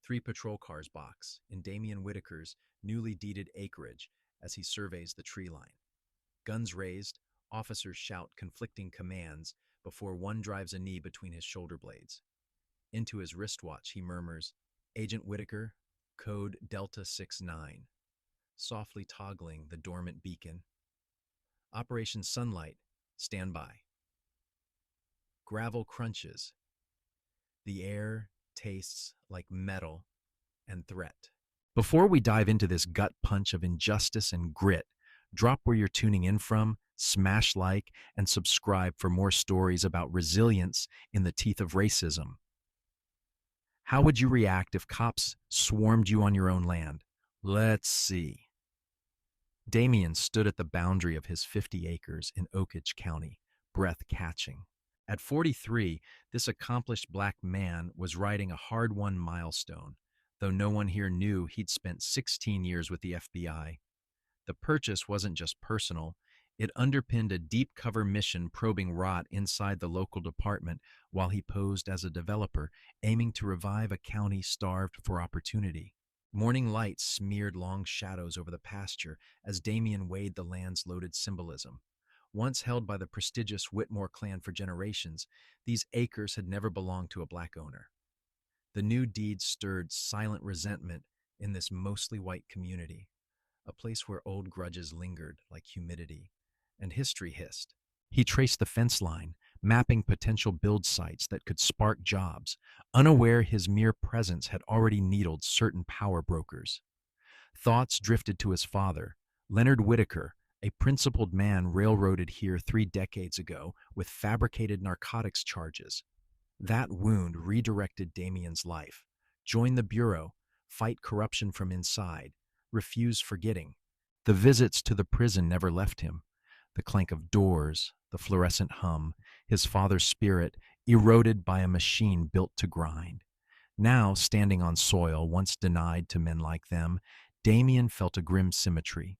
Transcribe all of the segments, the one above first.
3 patrol cars box in Damien Whitaker's newly deeded acreage as he surveys the tree line. Guns raised, officers shout conflicting commands before one drives a knee between his shoulder blades. Into his wristwatch, he murmurs, Agent Whitaker, code Delta 69, softly toggling the dormant beacon. Operation Sunlight, stand by. Gravel crunches. The air tastes like metal and threat. Before we dive into this gut punch of injustice and grit, drop where you're tuning in from, smash like, and subscribe for more stories about resilience in the teeth of racism. How would you react if cops swarmed you on your own land? Let's see. Damien stood at the boundary of his 50 acres in Oakage County, breath-catching. At 43, this accomplished black man was riding a hard-won milestone, though no one here knew he'd spent 16 years with the FBI. The purchase wasn't just personal. It underpinned a deep-cover mission probing rot inside the local department while he posed as a developer, aiming to revive a county starved for opportunity. Morning light smeared long shadows over the pasture as Damien weighed the land's loaded symbolism. Once held by the prestigious Whitmore clan for generations, these acres had never belonged to a black owner. The new deed stirred silent resentment in this mostly white community, a place where old grudges lingered like humidity, and history hissed. He traced the fence line, mapping potential build sites that could spark jobs, unaware his mere presence had already needled certain power brokers. Thoughts drifted to his father, Leonard Whitaker, a principled man railroaded here 3 decades ago with fabricated narcotics charges. That wound redirected Damien's life. Join the Bureau, fight corruption from inside, refuse forgetting. The visits to the prison never left him. The clank of doors, the fluorescent hum, his father's spirit eroded by a machine built to grind. Now, standing on soil once denied to men like them, Damien felt a grim symmetry.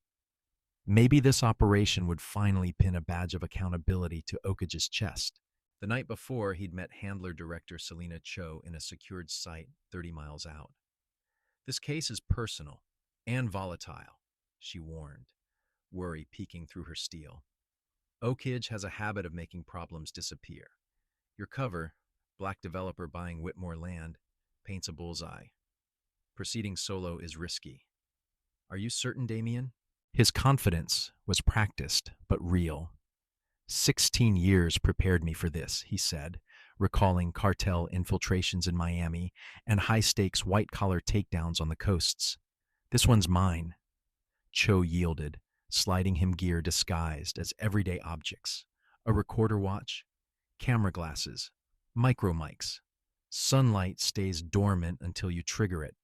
Maybe this operation would finally pin a badge of accountability to Oakage's chest. The night before, he'd met handler director Selena Cho in a secured site 30 miles out. This case is personal and volatile, she warned, worry peeking through her steel. Oakage has a habit of making problems disappear. Your cover, black developer buying Whitmore land, paints a bullseye. Proceeding solo is risky. Are you certain, Damien? His confidence was practiced, but real. 16 years prepared me for this, he said, recalling cartel infiltrations in Miami and high-stakes white-collar takedowns on the coasts. This one's mine. Cho yielded, sliding him gear disguised as everyday objects. A recorder watch, camera glasses, micro mics. Sunlight stays dormant until you trigger it.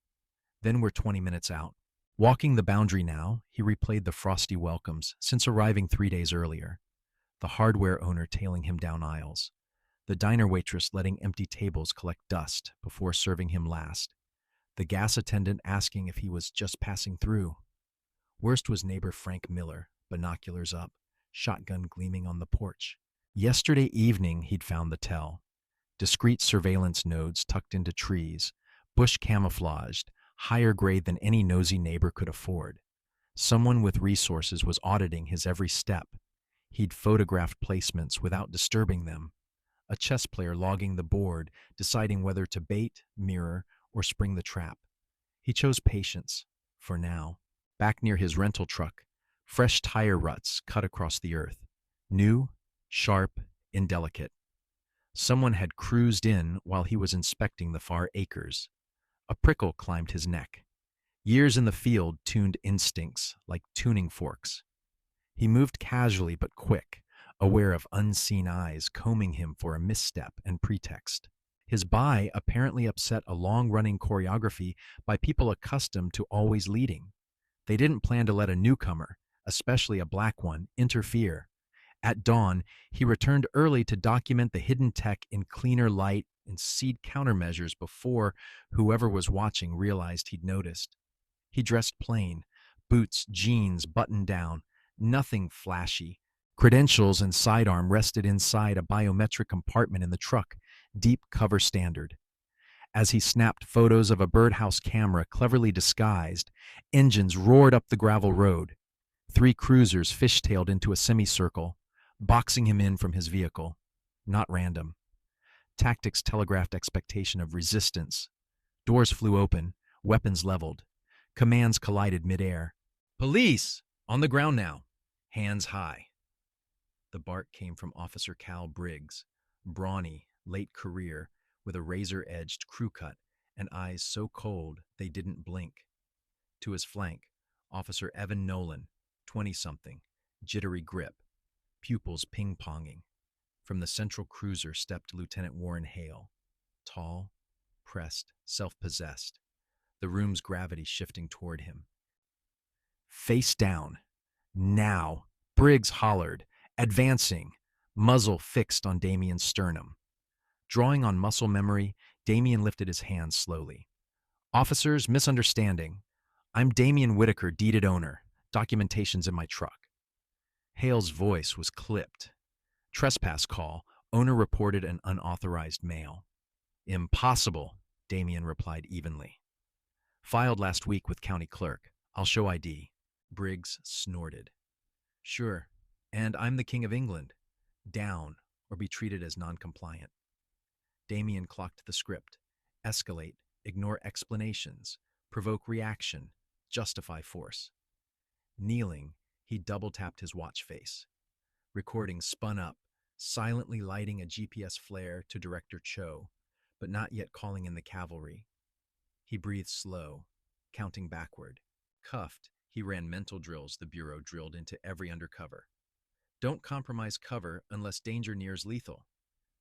Then we're 20 minutes out. Walking the boundary now, he replayed the frosty welcomes since arriving 3 days earlier. The hardware owner tailing him down aisles. The diner waitress letting empty tables collect dust before serving him last. The gas attendant asking if he was just passing through. Worst was neighbor Frank Miller, binoculars up, shotgun gleaming on the porch. Yesterday evening, he'd found the tell. Discreet surveillance nodes tucked into trees, bush camouflaged, higher grade than any nosy neighbor could afford. Someone with resources was auditing his every step. He'd photographed placements without disturbing them. A chess player logging the board, deciding whether to bait, mirror, or spring the trap. He chose patience, for now. Back near his rental truck, fresh tire ruts cut across the earth. New, sharp, indelicate. Someone had cruised in while he was inspecting the far acres. A prickle climbed his neck. Years in the field tuned instincts like tuning forks. He moved casually but quick, aware of unseen eyes combing him for a misstep and pretext. His buy apparently upset a long-running choreography by people accustomed to always leading. They didn't plan to let a newcomer, especially a black one, interfere. At dawn, he returned early to document the hidden tech in cleaner light and seed countermeasures before whoever was watching realized he'd noticed. He dressed plain, boots, jeans, buttoned down, nothing flashy. Credentials and sidearm rested inside a biometric compartment in the truck, deep cover standard. As he snapped photos of a birdhouse camera cleverly disguised, engines roared up the gravel road. 3 cruisers fishtailed into a semicircle, boxing him in from his vehicle. Not random. Tactics telegraphed expectation of resistance. Doors flew open, weapons leveled. Commands collided midair. "Police! On the ground now. Hands high." The bark came from Officer Cal Briggs, brawny, late career, with a razor-edged crew cut and eyes so cold they didn't blink. To his flank, Officer Evan Nolan, 20-something, jittery grip, pupils ping-ponging. From the central cruiser stepped Lieutenant Warren Hale, tall, pressed, self-possessed, the room's gravity shifting toward him. "Face down. Now," Briggs hollered, advancing, muzzle fixed on Damien's sternum. Drawing on muscle memory, Damien lifted his hands slowly. "Officers, misunderstanding. I'm Damien Whitaker, deeded owner. Documentation's in my truck." Hale's voice was clipped. "Trespass call. Owner reported an unauthorized mail." "Impossible," Damien replied evenly. "Filed last week with county clerk. I'll show ID." Briggs snorted. "Sure. And I'm the King of England. Down, or be treated as non-compliant." Damien clocked the script. Escalate, ignore explanations, provoke reaction, justify force. Kneeling, he double-tapped his watch face. Recording spun up, silently lighting a GPS flare to Director Cho, but not yet calling in the cavalry. He breathed slow, counting backward. Cuffed, he ran mental drills the Bureau drilled into every undercover. Don't compromise cover unless danger nears lethal.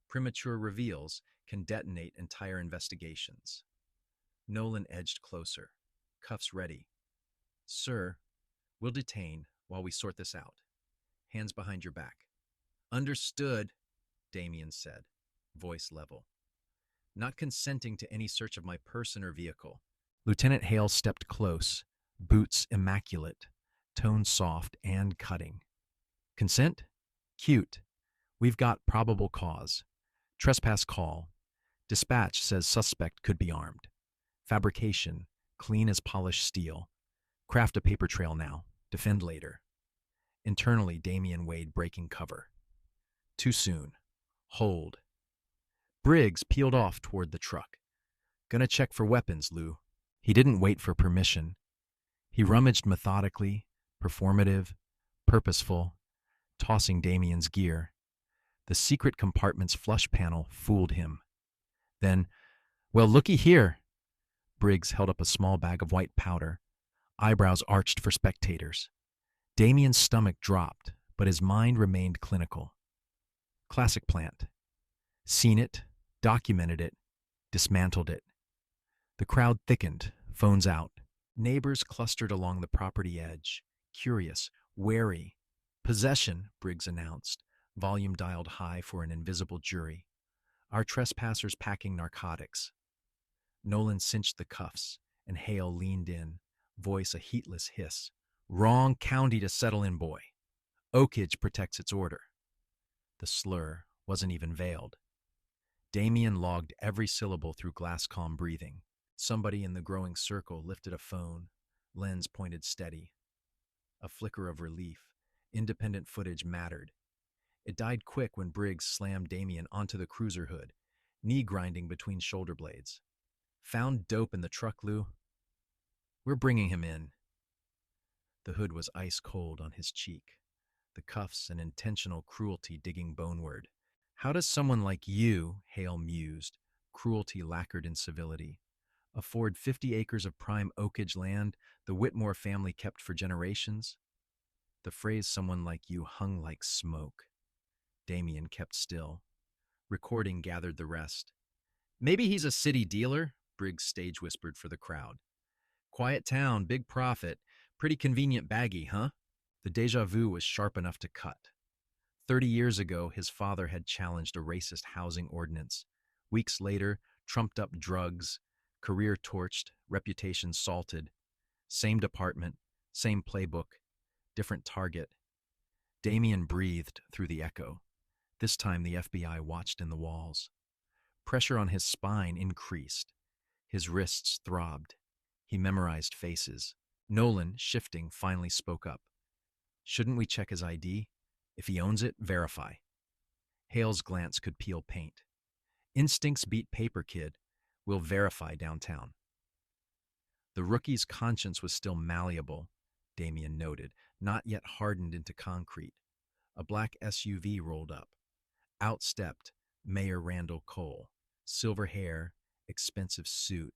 Premature reveals can detonate entire investigations. Nolan edged closer, cuffs ready. "Sir, we'll detain while we sort this out. Hands behind your back." "Understood," Damien said, voice level. "Not consenting to any search of my person or vehicle." Lieutenant Hale stepped close, boots immaculate, tone soft and cutting. "Consent? Cute. We've got probable cause. Trespass call. Dispatch says suspect could be armed. Fabrication, clean as polished steel. Craft a paper trail now. Defend later." Internally, Damien weighed breaking cover. Too soon. Hold. Briggs peeled off toward the truck. "Gonna check for weapons, Lou." He didn't wait for permission. He rummaged methodically, performative, purposeful, tossing Damien's gear. The secret compartment's flush panel fooled him. Then, "Well, looky here." Briggs held up a small bag of white powder, eyebrows arched for spectators. Damien's stomach dropped, but his mind remained clinical. Classic plant. Seen it, documented it, dismantled it. The crowd thickened, phones out. Neighbors clustered along the property edge, curious, wary. "Possession," Briggs announced, volume dialed high for an invisible jury. "Our trespassers packing narcotics." Nolan cinched the cuffs, and Hale leaned in, voice a heatless hiss. "Wrong county to settle in, boy. Oakage protects its order." The slur wasn't even veiled. Damien logged every syllable through glass-calm breathing. Somebody in the growing circle lifted a phone, lens pointed steady. A flicker of relief. Independent footage mattered. It died quick when Briggs slammed Damien onto the cruiser hood, knee grinding between shoulder blades. "Found dope in the truck, Lou. We're bringing him in." The hood was ice cold on his cheek, the cuffs an intentional cruelty digging boneward. "How does someone like you," Hale mused, cruelty lacquered in civility, "afford 50 acres of prime oakage land the Whitmore family kept for generations?" The phrase "someone like you" hung like smoke. Damien kept still. Recording gathered the rest. "Maybe he's a city dealer," Briggs stage whispered for the crowd. "Quiet town, big profit, pretty convenient baggie, huh?" The déjà vu was sharp enough to cut. 30 years ago, his father had challenged a racist housing ordinance. Weeks later, trumped up drugs, career torched, reputation salted. Same department, same playbook, different target. Damien breathed through the echo. This time the FBI watched in the walls. Pressure on his spine increased. His wrists throbbed. He memorized faces. Nolan, shifting, finally spoke up. Shouldn't we check his ID? If he owns it, verify. Hale's glance could peel paint. Instincts beat paper, kid. We'll verify downtown. The rookie's conscience was still malleable, Damien noted, not yet hardened into concrete. A black SUV rolled up. Out stepped Mayor Randall Cole. Silver hair, expensive suit,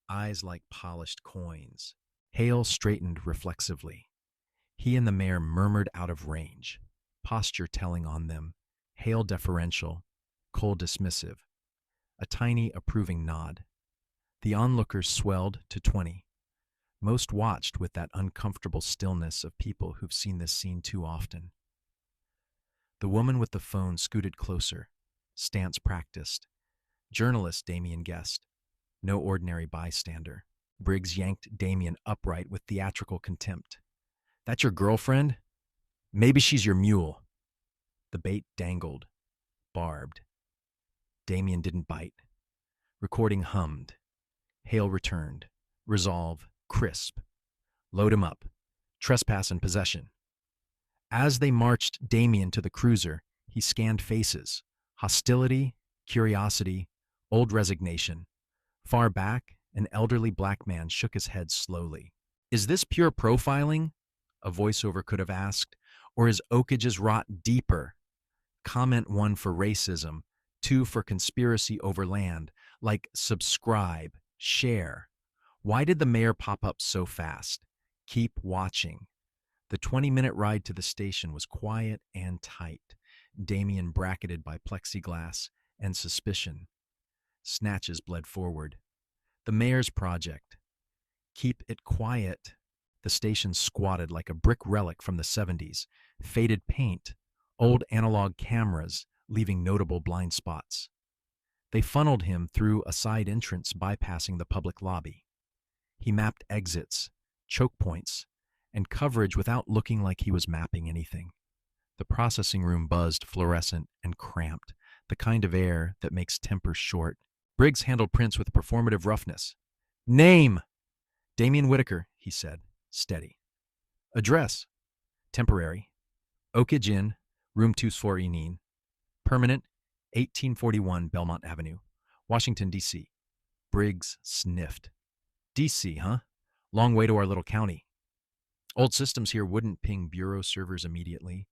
eyes like polished coins. Hale straightened reflexively. He and the mayor murmured out of range, posture telling on them, Hale deferential, Cole dismissive. A tiny approving nod. The onlookers swelled to 20. Most watched with that uncomfortable stillness of people who've seen this scene too often. The woman with the phone scooted closer, stance practiced. Journalist, Damien guessed. No ordinary bystander. Briggs yanked Damien upright with theatrical contempt. That your girlfriend? Maybe she's your mule. The bait dangled, barbed. Damien didn't bite. Recording hummed. Hale returned. Resolve, crisp. Load him up. Trespass and possession. As they marched Damien to the cruiser, he scanned faces. Hostility, curiosity, old resignation. Far back, an elderly black man shook his head slowly. Is this pure profiling? A voiceover could have asked. Or is Oakage's rot deeper? Comment 1 for racism, 2 for conspiracy over land, like subscribe, share. Why did the mayor pop up so fast? Keep watching. The 20-minute ride to the station was quiet and tight, Damien bracketed by plexiglass and suspicion. Snatches bled forward. The mayor's project. Keep it quiet. The station squatted like a brick relic from the 70s, faded paint, old analog cameras leaving notable blind spots. They funneled him through a side entrance bypassing the public lobby. He mapped exits, choke points, and coverage without looking like he was mapping anything. The processing room buzzed fluorescent and cramped, the kind of air that makes tempers short. Briggs handled prints with performative roughness. Name! Damien Whitaker, he said, steady. Address. Temporary. Oakage Inn, room 249. Permanent, 1841 Belmont Avenue, Washington, D.C. Briggs sniffed. D.C., huh? Long way to our little county. Old systems here wouldn't ping bureau servers immediately.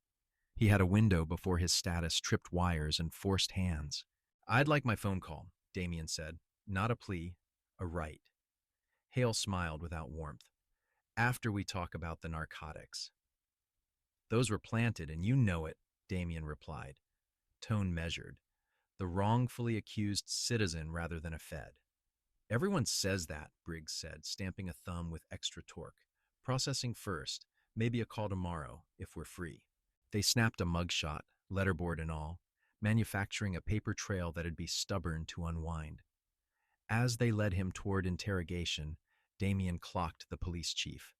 He had a window before his status tripped wires and forced hands. I'd like my phone call, Damien said. Not a plea, a right. Hale smiled without warmth. After we talk about the narcotics. Those were planted, and you know it, Damien replied. Tone measured. The wrongfully accused citizen rather than a fed. Everyone says that, Briggs said, stamping a thumb with extra torque. Processing first, maybe a call tomorrow, if we're free. They snapped a mugshot, letterboard and all, manufacturing a paper trail that'd be stubborn to unwind. As they led him toward interrogation, Damien clocked the police chief.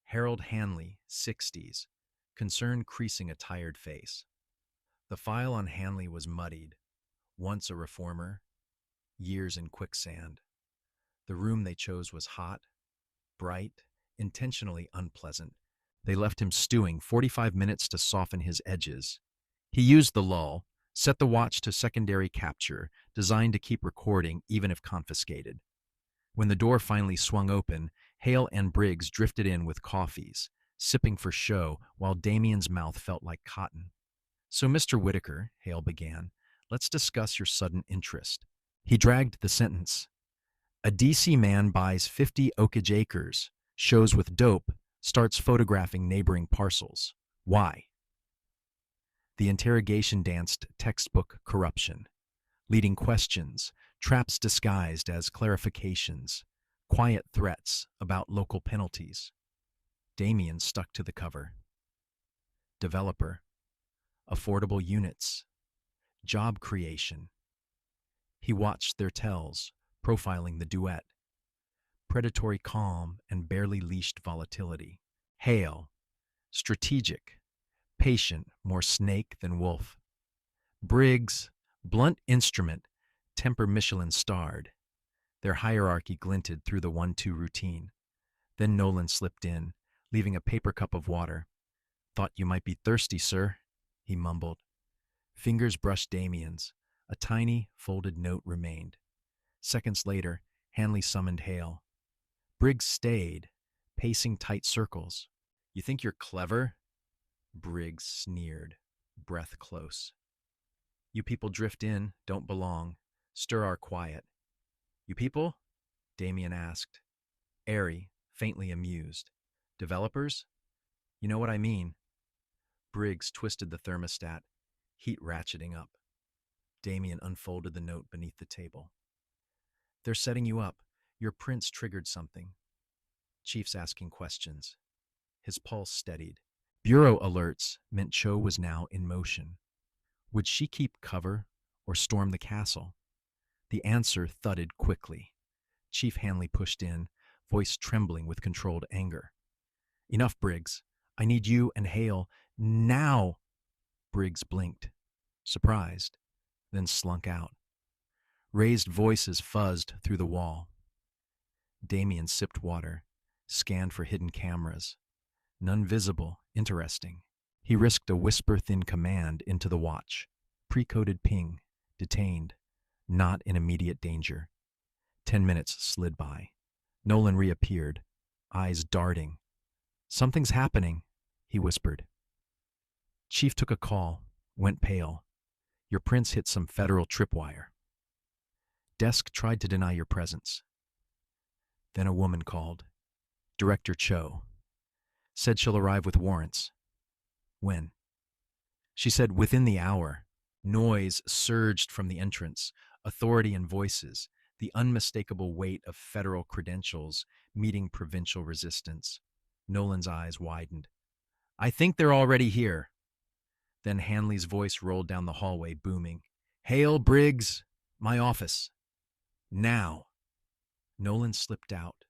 Harold Hanley, 60s, concern creasing a tired face. The file on Hanley was muddied. Once a reformer, years in quicksand. The room they chose was hot, bright, intentionally unpleasant. They left him stewing 45 minutes to soften his edges. He used the lull, set the watch to secondary capture, designed to keep recording even if confiscated. When the door finally swung open, Hale and Briggs drifted in with coffees, sipping for show while Damien's mouth felt like cotton. So, Mr. Whitaker, Hale began, let's discuss your sudden interest. He dragged the sentence. A D.C. man buys 50 Oakage acres, shows with dope, starts photographing neighboring parcels. Why? The interrogation danced textbook corruption. Leading questions, traps disguised as clarifications, quiet threats about local penalties. Damien stuck to the cover. Developer. Affordable units. Job creation. He watched their tells, profiling the duet. Predatory calm and barely leashed volatility. Hale. Strategic. Patient, more snake than wolf. Briggs. Blunt instrument, temper Michelin starred. Their hierarchy glinted through the 1-2 routine. Then Nolan slipped in, leaving a paper cup of water. "Thought you might be thirsty, sir," he mumbled. Fingers brushed Damien's. A tiny, folded note remained. Seconds later, Hanley summoned Hale. Briggs stayed, pacing tight circles. "You think you're clever?" Briggs sneered, breath close. "You people drift in, don't belong. Stir our quiet." "You people?" Damien asked, airy, faintly amused. "Developers? You know what I mean." Briggs twisted the thermostat, heat ratcheting up. Damien unfolded the note beneath the table. "They're setting you up. Your prince triggered something." Chief's asking questions. His pulse steadied. Bureau alerts meant Cho was now in motion. Would she keep cover or storm the castle? The answer thudded quickly. Chief Hanley pushed in, voice trembling with controlled anger. "Enough, Briggs. I need you and Hale now." Briggs blinked, surprised, then slunk out. Raised voices fuzzed through the wall. Damien sipped water, scanned for hidden cameras. None visible, interesting. He risked a whisper-thin command into the watch. Pre-coded ping, detained, not in immediate danger. 10 minutes slid by. Nolan reappeared, eyes darting. "Something's happening," he whispered. Chief took a call, went pale. "Your prince hit some federal tripwire. Desk tried to deny your presence." Then a woman called. "Director Cho. Said she'll arrive with warrants." "When?" She said within the hour. Noise surged from the entrance, authority and voices, the unmistakable weight of federal credentials meeting provincial resistance. Nolan's eyes widened. "I think they're already here." Then Hanley's voice rolled down the hallway, booming. "Hale, Briggs, my office. Now." Nolan slipped out,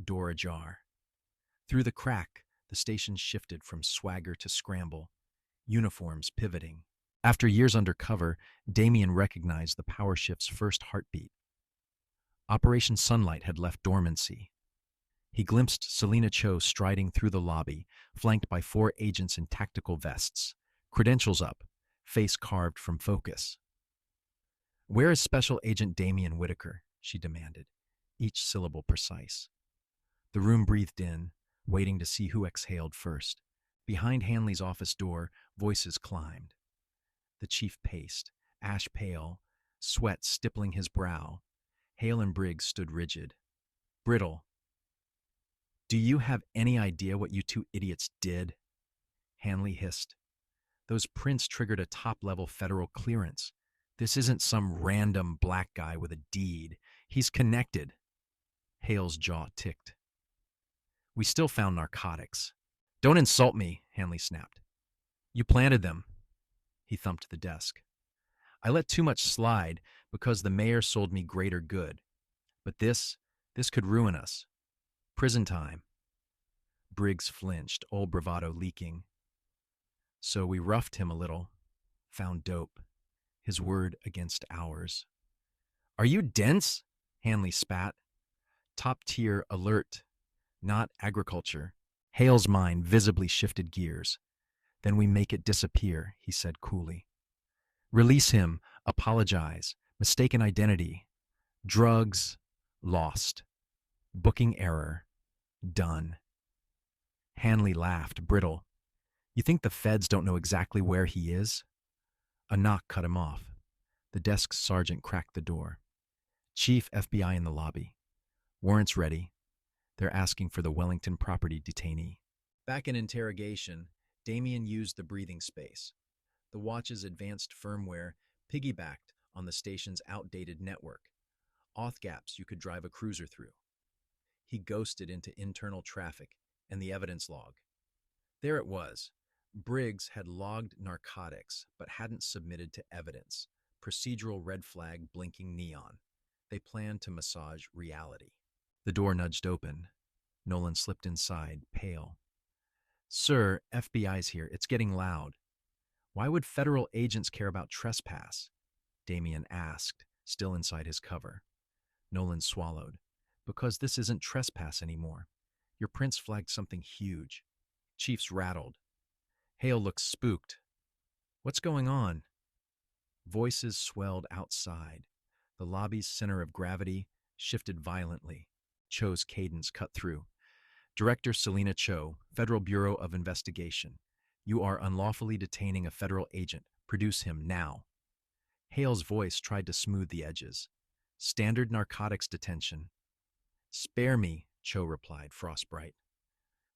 door ajar. Through the crack, the station shifted from swagger to scramble, uniforms pivoting. After years under cover, Damien recognized the power shift's first heartbeat. Operation Sunlight had left dormancy. He glimpsed Selena Cho striding through the lobby, flanked by 4 agents in tactical vests, credentials up, face carved from focus. "Where is Special Agent Damien Whitaker?" she demanded, each syllable precise. The room breathed in, waiting to see who exhaled first. Behind Hanley's office door, voices climbed. The chief paced, ash pale, sweat stippling his brow. Hale and Briggs stood rigid, brittle. "Do you have any idea what you two idiots did?" Hanley hissed. "Those prints triggered a top-level federal clearance. This isn't some random black guy with a deed. He's connected." Hale's jaw ticked. "We still found narcotics." "Don't insult me," Hanley snapped. "You planted them." He thumped the desk. "I let too much slide because the mayor sold me greater good. But this could ruin us. Prison time." Briggs flinched, old bravado leaking. "So we roughed him a little. Found dope. His word against ours." "Are you dense?" Hanley spat. "Top tier alert, not agriculture." Hale's mind visibly shifted gears. "Then we make it disappear," he said coolly. "Release him, apologize, mistaken identity. Drugs, lost. Booking error, done." Hanley laughed, brittle. "You think the feds don't know exactly where he is?" A knock cut him off. The desk sergeant cracked the door. "Chief, FBI in the lobby. Warrants ready. They're asking for the Wellington property detainee." Back in interrogation, Damien used the breathing space. The watch's advanced firmware piggybacked on the station's outdated network, auth gaps you could drive a cruiser through. He ghosted into internal traffic and the evidence log. There it was. Briggs had logged narcotics but hadn't submitted to evidence. Procedural red flag blinking neon. They planned to massage reality. The door nudged open. Nolan slipped inside, pale. "Sir, FBI's here. It's getting loud." "Why would federal agents care about trespass?" Damien asked, still inside his cover. Nolan swallowed. Because this isn't trespass anymore. Your prince flagged something huge. Chief's rattled. Hale looked spooked. What's going on? Voices swelled outside. The lobby's center of gravity shifted violently. Cho's cadence cut through. Director Selena Cho, Federal Bureau of Investigation. You are unlawfully detaining a federal agent. Produce him now. Hale's voice tried to smooth the edges. Standard narcotics detention. Spare me, Cho replied, frostbright.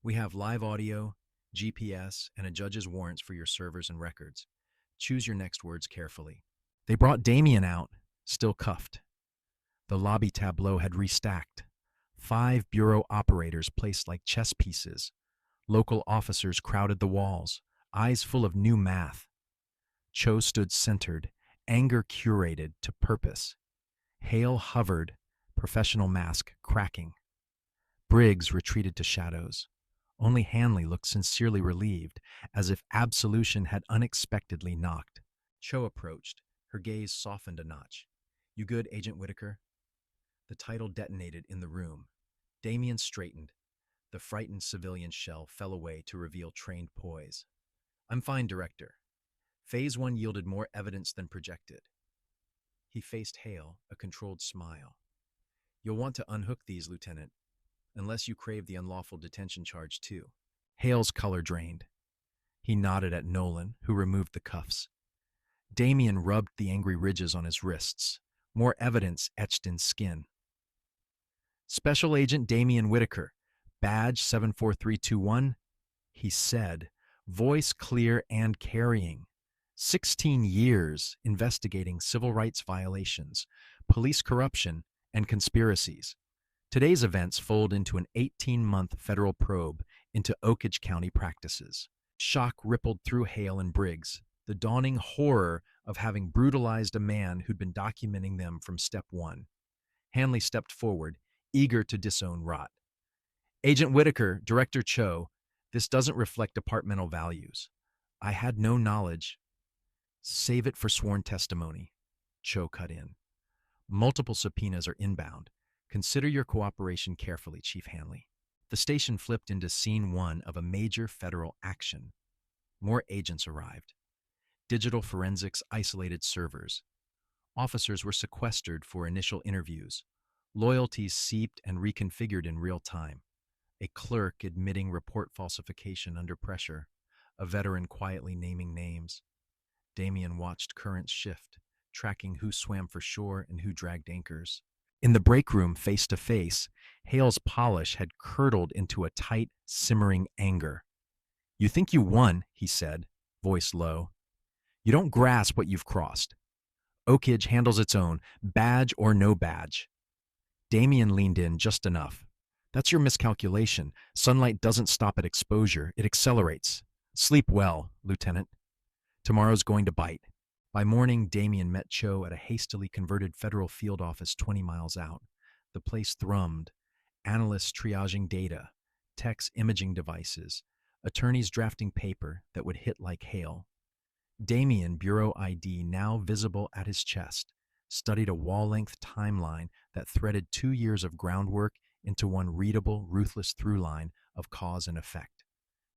We have live audio, GPS, and a judge's warrants for your servers and records. Choose your next words carefully. They brought Damien out, still cuffed. The lobby tableau had restacked. 5 bureau operators placed like chess pieces. Local officers crowded the walls, eyes full of new math. Cho stood centered, anger curated to purpose. Hale hovered, professional mask cracking. Briggs retreated to shadows. Only Hanley looked sincerely relieved, as if absolution had unexpectedly knocked. Cho approached, her gaze softened a notch. You good, Agent Whitaker? The title detonated in the room. Damien straightened. The frightened civilian shell fell away to reveal trained poise. I'm fine, Director. Phase 1 yielded more evidence than projected. He faced Hale, a controlled smile. You'll want to unhook these, Lieutenant, unless you crave the unlawful detention charge too. Hale's color drained. He nodded at Nolan, who removed the cuffs. Damien rubbed the angry ridges on his wrists, more evidence etched in skin. Special Agent Damien Whitaker, badge 74321, he said, voice clear and carrying. 16 years investigating civil rights violations, police corruption, and conspiracies. Today's events fold into an 18-month federal probe into Oakage County practices. Shock rippled through Hale and Briggs, the dawning horror of having brutalized a man who'd been documenting them from step 1. Hanley stepped forward, eager to disown rot. Agent Whitaker, Director Cho, this doesn't reflect departmental values. I had no knowledge. Save it for sworn testimony, Cho cut in. Multiple subpoenas are inbound. Consider your cooperation carefully, Chief Hanley. The station flipped into scene 1 of a major federal action. More agents arrived. Digital forensics isolated servers. Officers were sequestered for initial interviews. Loyalties seeped and reconfigured in real time. A clerk admitting report falsification under pressure. A veteran quietly naming names. Damien watched currents shift, tracking who swam for shore and who dragged anchors. In the break room, face to face, Hale's polish had curdled into a tight, simmering anger. You think you won, he said, voice low. You don't grasp what you've crossed. Oakage handles its own, badge or no badge. Damien leaned in just enough. That's your miscalculation. Sunlight doesn't stop at exposure, it accelerates. Sleep well, Lieutenant. Tomorrow's going to bite. By morning, Damien met Cho at a hastily converted federal field office 20 miles out. The place thrummed. Analysts triaging data, techs imaging devices, attorneys drafting paper that would hit like hail. Damien, Bureau ID now visible at his chest, studied a wall-length timeline that threaded 2 years of groundwork into one readable, ruthless through line of cause and effect.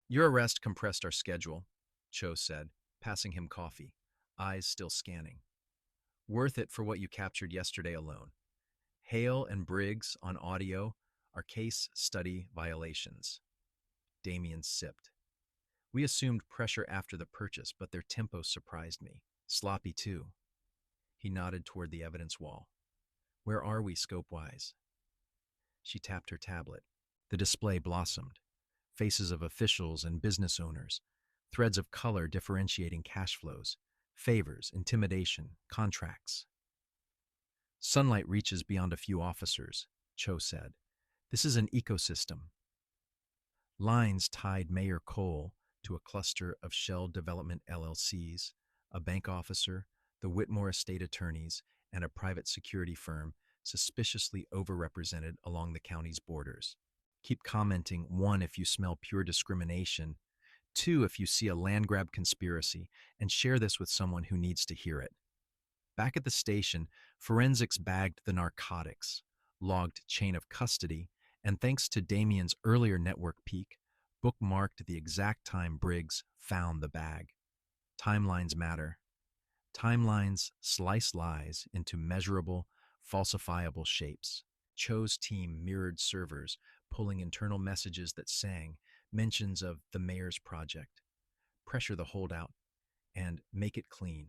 Your arrest compressed our schedule, Cho said, passing him coffee, eyes still scanning. Worth it for what you captured yesterday alone. Hale and Briggs on audio are case study violations. Damien sipped. We assumed pressure after the purchase, but their tempo surprised me. Sloppy, too. He nodded toward the evidence wall. Where are we, scope-wise? She tapped her tablet. The display blossomed. Faces of officials and business owners. Threads of color differentiating cash flows. Favors, intimidation, contracts. Sunlight reaches beyond a few officers, Cho said. This is an ecosystem. Lines tied Mayor Cole to a cluster of Shell Development LLCs, a bank officer, the Whitmore estate attorneys, and a private security firm suspiciously overrepresented along the county's borders. Keep commenting, 1, if you smell pure discrimination, 2, if you see a land grab conspiracy, and share this with someone who needs to hear it. Back at the station, forensics bagged the narcotics, logged chain of custody, and thanks to Damien's earlier network peek, bookmarked the exact time Briggs found the bag. Timelines matter. Timelines slice lies into measurable, falsifiable shapes. Cho's team mirrored servers, pulling internal messages that sang mentions of the mayor's project, pressure the holdout, and make it clean.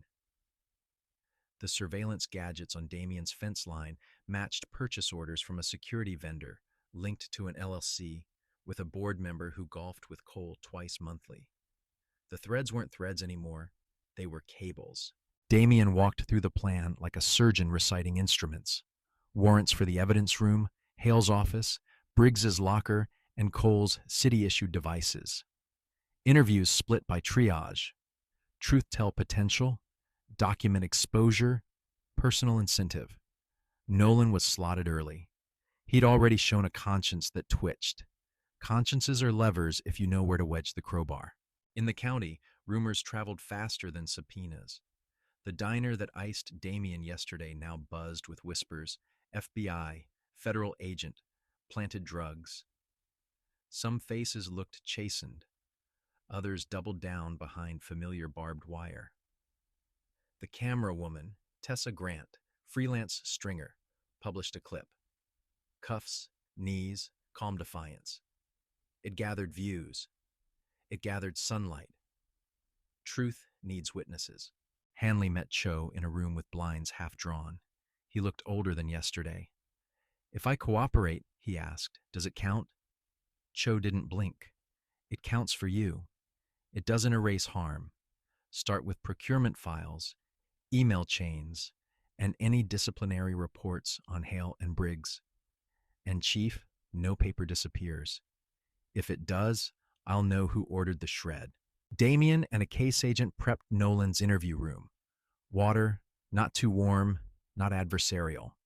The surveillance gadgets on Damien's fence line matched purchase orders from a security vendor linked to an LLC with a board member who golfed with Cole twice monthly. The threads weren't threads anymore, they were cables. Damien walked through the plan like a surgeon reciting instruments. Warrants for the evidence room, Hale's office, Briggs's locker, and Cole's city-issued devices. Interviews split by triage. Truth tell potential, document exposure, personal incentive. Nolan was slotted early. He'd already shown a conscience that twitched. Consciences are levers if you know where to wedge the crowbar. In the county, rumors traveled faster than subpoenas. The diner that iced Damien yesterday now buzzed with whispers: FBI, federal agent, planted drugs. Some faces looked chastened. Others doubled down behind familiar barbed wire. The camera woman, Tessa Grant, freelance stringer, published a clip. Cuffs, knees, calm defiance. It gathered views. It gathered sunlight. Truth needs witnesses. Hanley met Cho in a room with blinds half drawn. He looked older than yesterday. "If I cooperate," he asked, "does it count?" Cho didn't blink. "It counts for you. It doesn't erase harm. Start with procurement files, email chains, and any disciplinary reports on Hale and Briggs. And Chief, no paper disappears. If it does, I'll know who ordered the shred." Damien and a case agent prepped Nolan's interview room. Water, not too warm, not adversarial.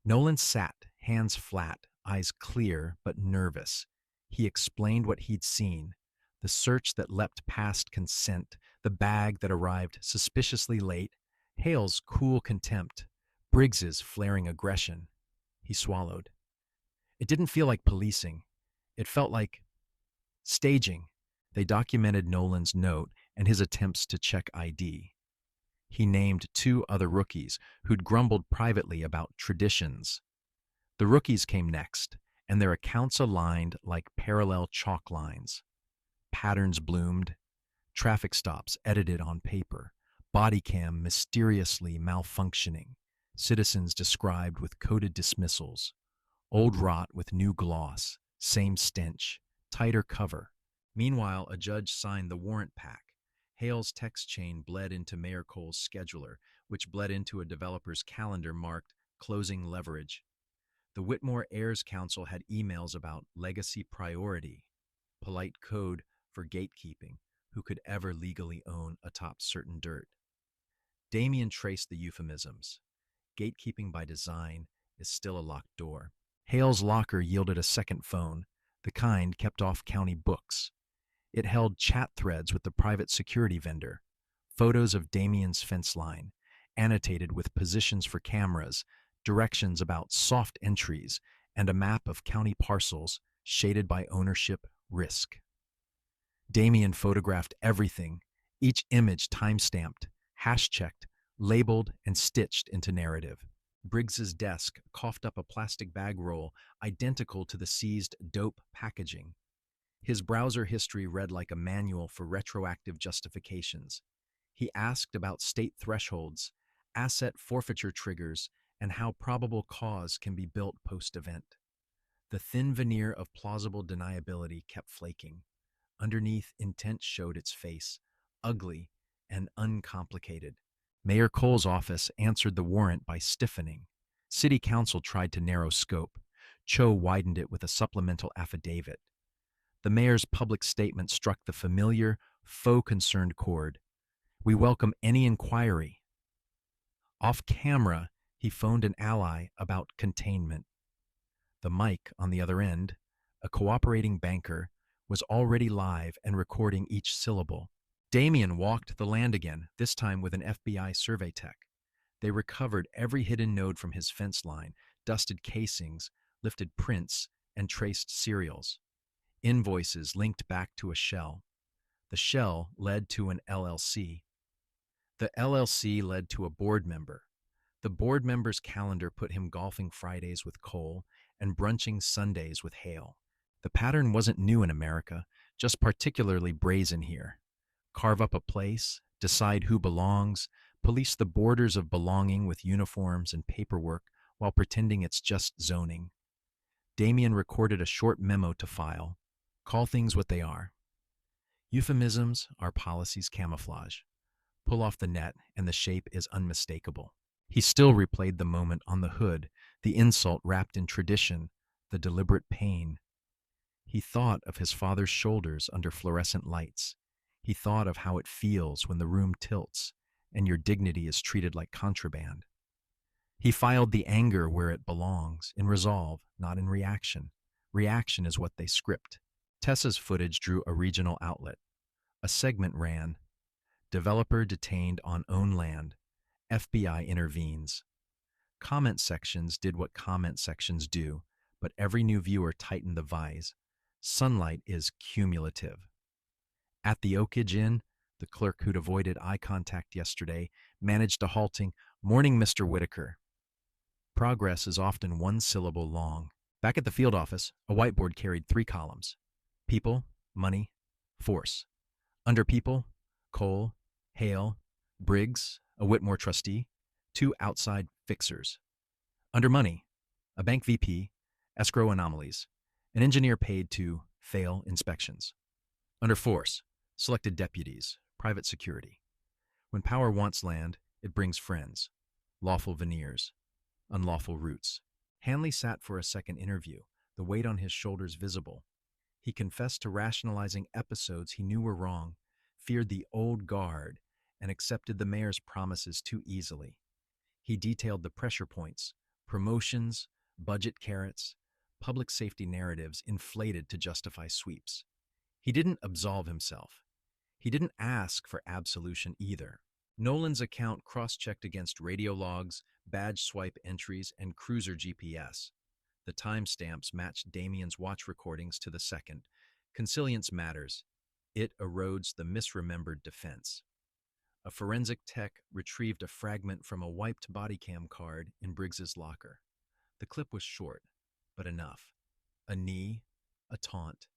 Nolan sat, hands flat, eyes clear but nervous. He explained what he'd seen: the search that leapt past consent, the bag that arrived suspiciously late, Hale's cool contempt, Briggs's flaring aggression. He swallowed. It didn't feel like policing. It felt like staging. They documented Nolan's note and his attempts to check ID. He named 2 other rookies who'd grumbled privately about traditions. The rookies came next, and their accounts aligned like parallel chalk lines. Patterns bloomed, traffic stops edited on paper, body cam mysteriously malfunctioning, citizens described with coded dismissals, old rot with new gloss, same stench, tighter cover. Meanwhile, a judge signed the warrant pack. Hale's text chain bled into Mayor Cole's scheduler, which bled into a developer's calendar marked closing leverage. The Whitmore Heirs Council had emails about legacy priority, polite code for gatekeeping, who could ever legally own atop certain dirt. Damien traced the euphemisms. Gatekeeping by design is still a locked door. Hale's locker yielded a second phone, the kind kept off county books. It held chat threads with the private security vendor, photos of Damien's fence line, annotated with positions for cameras, directions about soft entries, and a map of county parcels shaded by ownership risk. Damien photographed everything, each image time-stamped, hash-checked, labeled, and stitched into narrative. Briggs's desk coughed up a plastic bag roll identical to the seized dope packaging. His browser history read like a manual for retroactive justifications. He asked about state thresholds, asset forfeiture triggers, and how probable cause can be built post-event. The thin veneer of plausible deniability kept flaking. Underneath, intent showed its face, ugly and uncomplicated. Mayor Cole's office answered the warrant by stiffening. City Council tried to narrow scope. Cho widened it with a supplemental affidavit. The mayor's public statement struck the familiar, faux-concerned chord. "We welcome any inquiry." Off camera, he phoned an ally about containment. The mic on the other end, a cooperating banker, was already live and recording each syllable. Damien walked the land again, this time with an FBI survey tech. They recovered every hidden node from his fence line, dusted casings, lifted prints, and traced serials. Invoices linked back to a shell. The shell led to an LLC. The LLC led to a board member. The board member's calendar put him golfing Fridays with Cole and brunching Sundays with Hale. The pattern wasn't new in America, just particularly brazen here. Carve up a place, decide who belongs, police the borders of belonging with uniforms and paperwork while pretending it's just zoning. Damien recorded a short memo to file. Call things what they are. Euphemisms are policy's camouflage. Pull off the net and the shape is unmistakable. He still replayed the moment on the hood, the insult wrapped in tradition, the deliberate pain. He thought of his father's shoulders under fluorescent lights. He thought of how it feels when the room tilts and your dignity is treated like contraband. He filed the anger where it belongs, in resolve, not in reaction. Reaction is what they script. Tessa's footage drew a regional outlet. A segment ran, "Developer detained on own land. FBI intervenes." Comment sections did what comment sections do, but every new viewer tightened the vise. Sunlight is cumulative. At the Oakage Inn, the clerk who'd avoided eye contact yesterday managed a halting, "Morning, Mr. Whitaker." Progress is often one syllable long. Back at the field office, a whiteboard carried 3 columns. People, money, force. Under people, Cole, Hale, Briggs, a Whitmore trustee, 2 outside fixers. Under money, a bank VP, escrow anomalies, an engineer paid to fail inspections. Under force, selected deputies, private security. When power wants land, it brings friends, lawful veneers, unlawful roots. Hanley sat for a second interview, the weight on his shoulders visible. He confessed to rationalizing episodes he knew were wrong, feared the old guard, and accepted the mayor's promises too easily. He detailed the pressure points, promotions, budget carrots, public safety narratives inflated to justify sweeps. He didn't absolve himself. He didn't ask for absolution either. Nolan's account cross-checked against radio logs, badge swipe entries, and cruiser GPS. The timestamps matched Damien's watch recordings to the second. Consilience matters. It erodes the misremembered defense. A forensic tech retrieved a fragment from a wiped body cam card in Briggs's locker. The clip was short, but enough. A knee, a taunt,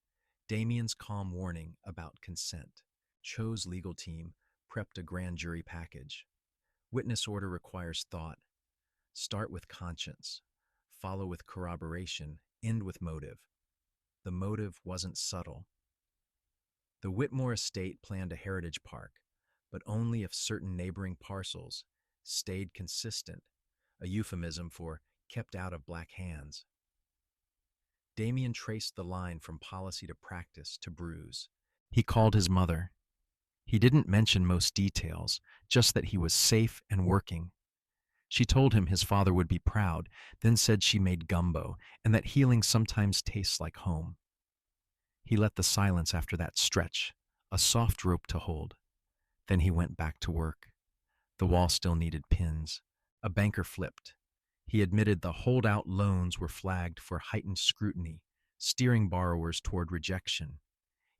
Damien's calm warning about consent. Cho's legal team prepped a grand jury package. Witness order requires thought. Start with conscience. Follow with corroboration. End with motive. The motive wasn't subtle. The Whitmore estate planned a heritage park, but only if certain neighboring parcels stayed consistent, a euphemism for kept out of black hands. Damien traced the line from policy to practice to bruise. He called his mother. He didn't mention most details, just that he was safe and working. She told him his father would be proud, then said she made gumbo and that healing sometimes tastes like home. He let the silence after that stretch, a soft rope to hold. Then he went back to work. The wall still needed pins. A banker flipped. He admitted the holdout loans were flagged for heightened scrutiny, steering borrowers toward rejection.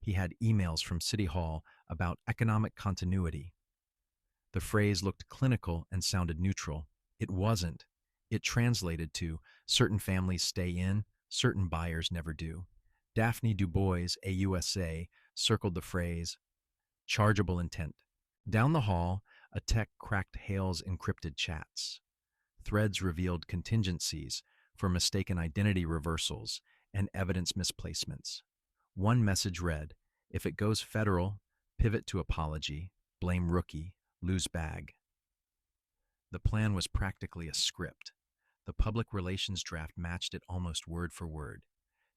He had emails from City Hall about economic continuity. The phrase looked clinical and sounded neutral. It wasn't. It translated to, certain families stay in, certain buyers never do. Daphne DuBois, AUSA, circled the phrase, chargeable intent. Down the hall, a tech cracked Hale's encrypted chats. Threads revealed contingencies for mistaken identity reversals and evidence misplacements. One message read, if it goes federal, pivot to apology, blame rookie, lose bag. The plan was practically a script. The public relations draft matched it almost word for word.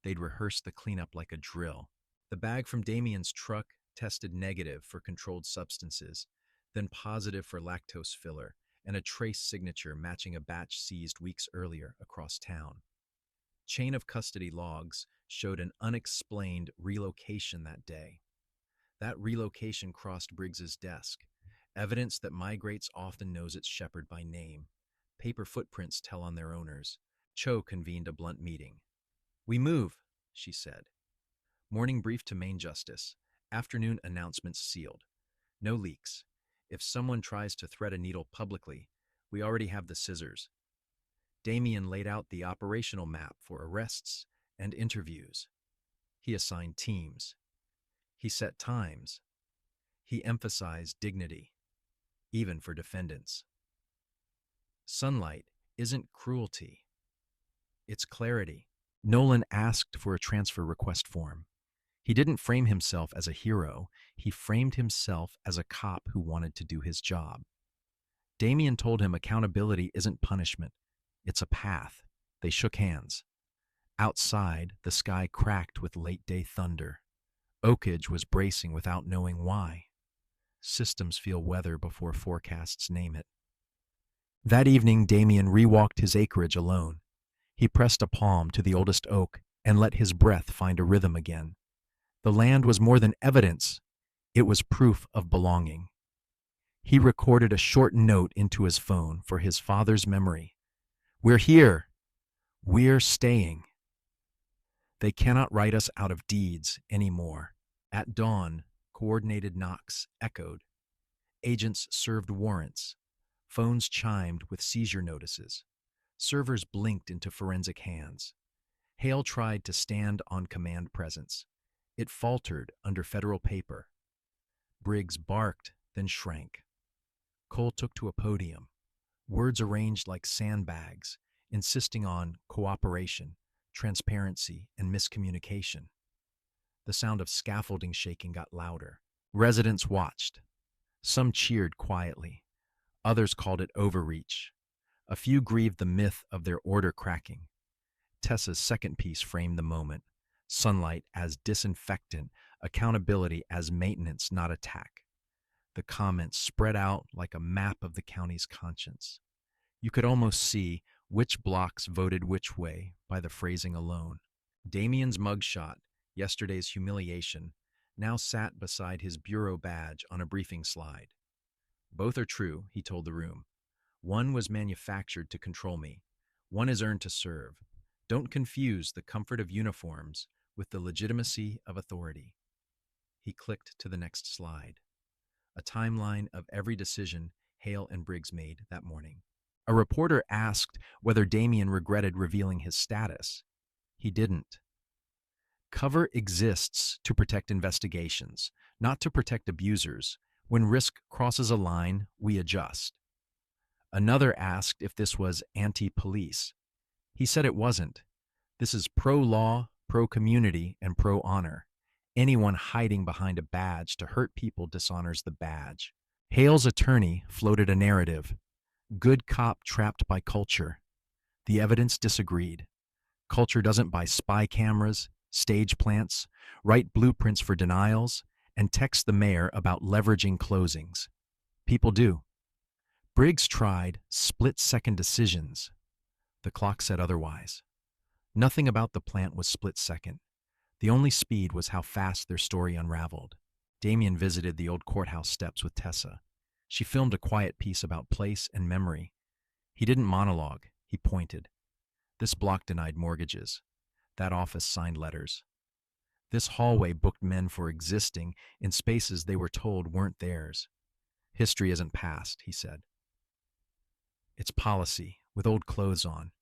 They'd rehearsed the cleanup like a drill. The bag from Damien's truck tested negative for controlled substances, then positive for lactose filler, and a trace signature matching a batch seized weeks earlier across town. Chain of custody logs showed an unexplained relocation that day. That relocation crossed Briggs's desk, evidence that migrates often knows its shepherd by name. Paper footprints tell on their owners. Cho convened a blunt meeting. "We move," she said. Morning brief to main justice. Afternoon announcements sealed. No leaks. If someone tries to thread a needle publicly, we already have the scissors. Damien laid out the operational map for arrests and interviews. He assigned teams. He set times. He emphasized dignity, even for defendants. Sunlight isn't cruelty. It's clarity. Nolan asked for a transfer request form. He didn't frame himself as a hero. He framed himself as a cop who wanted to do his job. Damien told him accountability isn't punishment. It's a path. They shook hands. Outside, the sky cracked with late-day thunder. Oakage was bracing without knowing why. Systems feel weather before forecasts name it. That evening, Damien rewalked his acreage alone. He pressed a palm to the oldest oak and let his breath find a rhythm again. The land was more than evidence. It was proof of belonging. He recorded a short note into his phone for his father's memory. "We're here. We're staying. They cannot write us out of deeds anymore." At dawn, coordinated knocks echoed. Agents served warrants. Phones chimed with seizure notices. Servers blinked into forensic hands. Hale tried to stand on command presence. It faltered under federal paper. Briggs barked, then shrank. Cole took to a podium, words arranged like sandbags, insisting on cooperation, transparency, and miscommunication. The sound of scaffolding shaking got louder. Residents watched. Some cheered quietly. Others called it overreach. A few grieved the myth of their order cracking. Tessa's second piece framed the moment. Sunlight as disinfectant, accountability as maintenance, not attack. The comments spread out like a map of the county's conscience. You could almost see which blocks voted which way by the phrasing alone. Damien's mugshot, yesterday's humiliation, now sat beside his bureau badge on a briefing slide. "Both are true," he told the room. "One was manufactured to control me. One is earned to serve. Don't confuse the comfort of uniforms with the legitimacy of authority." He clicked to the next slide. A timeline of every decision Hale and Briggs made that morning. A reporter asked whether Damien regretted revealing his status. He didn't. Cover exists to protect investigations, not to protect abusers. When risk crosses a line, we adjust. Another asked if this was anti-police. He said it wasn't. This is pro-law, pro-community, and pro-honor. Anyone hiding behind a badge to hurt people dishonors the badge. Hale's attorney floated a narrative. Good cop trapped by culture. The evidence disagreed. Culture doesn't buy spy cameras, stage plants, write blueprints for denials, and text the mayor about leveraging closings. People do. Briggs tried split-second decisions. The clock said otherwise. Nothing about the plant was split-second. The only speed was how fast their story unraveled. Damien visited the old courthouse steps with Tessa. She filmed a quiet piece about place and memory. He didn't monologue, he pointed. This block denied mortgages. That office signed letters. This hallway booked men for existing in spaces they were told weren't theirs. History isn't past, he said. It's policy, with old clothes on.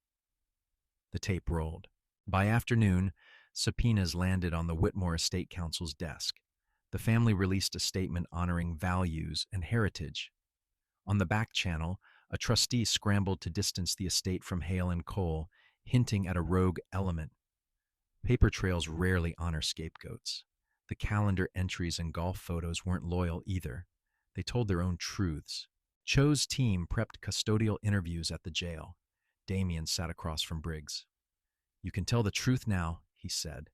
The tape rolled. By afternoon, subpoenas landed on the Whitmore Estate Council's desk. The family released a statement honoring values and heritage. On the back channel, a trustee scrambled to distance the estate from Hale and Cole, hinting at a rogue element. Paper trails rarely honor scapegoats. The calendar entries and golf photos weren't loyal either. They told their own truths. Cho's team prepped custodial interviews at the jail. Damien sat across from Briggs. "You can tell the truth now," he said.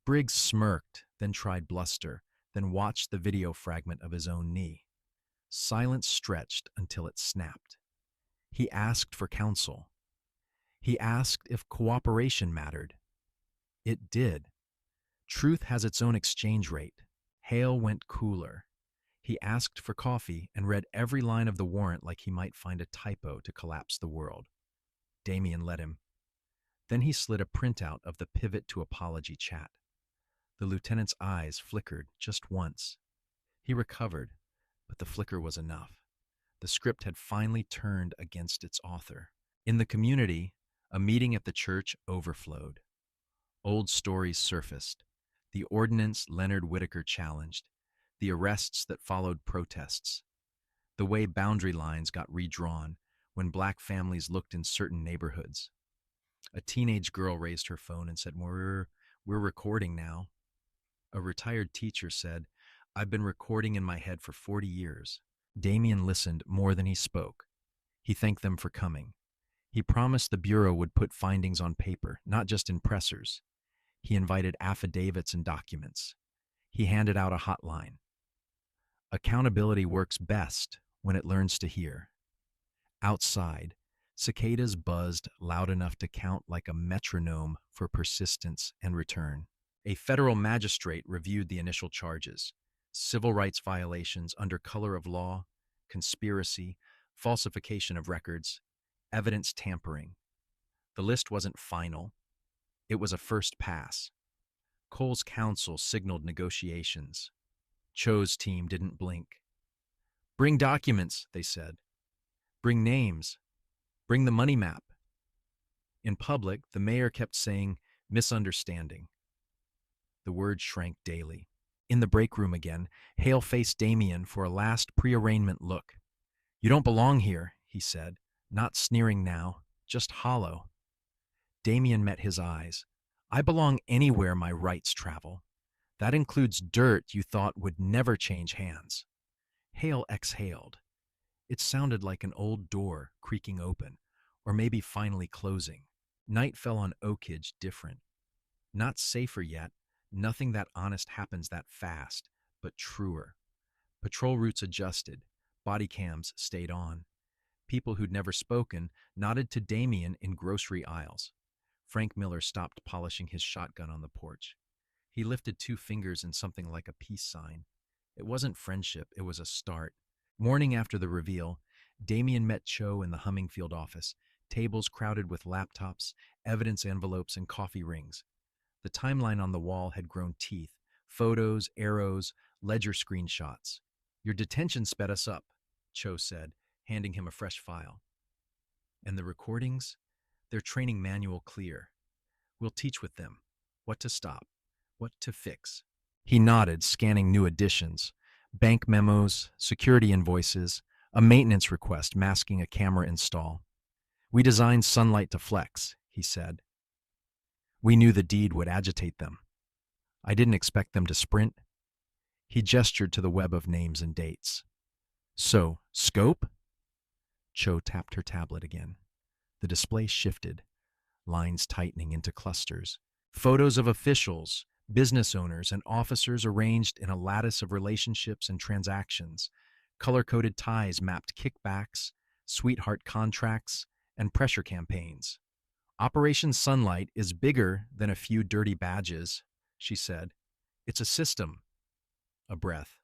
Briggs smirked, then tried bluster, then watched the video fragment of his own knee. Silence stretched until it snapped. He asked for counsel. He asked if cooperation mattered. It did. Truth has its own exchange rate. Hale went cooler. He asked for coffee and read every line of the warrant like he might find a typo to collapse the world. Damien let him. Then he slid a printout of the pivot to apology chat. The lieutenant's eyes flickered just once. He recovered, but the flicker was enough. The script had finally turned against its author. In the community, a meeting at the church overflowed. Old stories surfaced. The ordinance Leonard Whitaker challenged, the arrests that followed protests, the way boundary lines got redrawn when black families looked in certain neighborhoods. A teenage girl raised her phone and said, we're recording now. A retired teacher said, I've been recording in my head for 40 years. Damien listened more than he spoke. He thanked them for coming. He promised the Bureau would put findings on paper, not just in pressers. He invited affidavits and documents. He handed out a hotline. Accountability works best when it learns to hear. Outside, cicadas buzzed loud enough to count like a metronome for persistence and return. A federal magistrate reviewed the initial charges: civil rights violations under color of law, conspiracy, falsification of records, evidence tampering. The list wasn't final. It was a first pass. Cole's counsel signaled negotiations. Cho's team didn't blink. Bring documents, they said. Bring names. Bring the money map. In public, the mayor kept saying, misunderstanding. The word shrank daily. In the break room again, Hale faced Damien for a last pre-arraignment look. You don't belong here, he said, not sneering now, just hollow. Damien met his eyes. I belong anywhere my rights travel. That includes dirt you thought would never change hands. Hale exhaled. It sounded like an old door creaking open, or maybe finally closing. Night fell on Oakage different. Not safer yet, nothing that honest happens that fast, but truer. Patrol routes adjusted, body cams stayed on. People who'd never spoken nodded to Damien in grocery aisles. Frank Miller stopped polishing his shotgun on the porch. He lifted 2 fingers in something like a peace sign. It wasn't friendship, it was a start. Morning after the reveal, Damien met Cho in the Hummingfield office, tables crowded with laptops, evidence envelopes, and coffee rings. The timeline on the wall had grown teeth: photos, arrows, ledger screenshots. Your detention sped us up, Cho said, handing him a fresh file. And the recordings? Their training manual clear. We'll teach with them. What to stop. What to fix. He nodded, scanning new additions. Bank memos, security invoices, a maintenance request masking a camera install. We designed sunlight to flex, he said. We knew the deed would agitate them. I didn't expect them to sprint. He gestured to the web of names and dates. So, scope? Cho tapped her tablet again. The display shifted, lines tightening into clusters. Photos of officials, business owners, and officers arranged in a lattice of relationships and transactions. Color-coded ties mapped kickbacks, sweetheart contracts, and pressure campaigns. Operation Sunlight is bigger than a few dirty badges, she said. It's a system. A breath.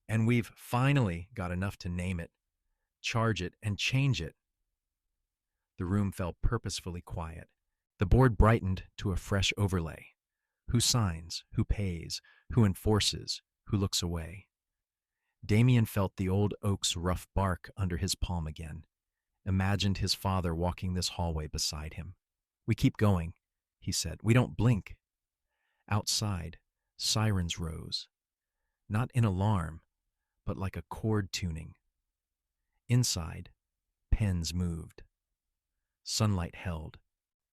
And we've finally got enough to name it, charge it, and change it. The room fell purposefully quiet. The board brightened to a fresh overlay. Who signs? Who pays? Who enforces? Who looks away? Damien felt the old oak's rough bark under his palm again. Imagined his father walking this hallway beside him. We keep going, he said. We don't blink. Outside, sirens rose. Not in alarm, but like a chord tuning. Inside, pens moved. Sunlight held.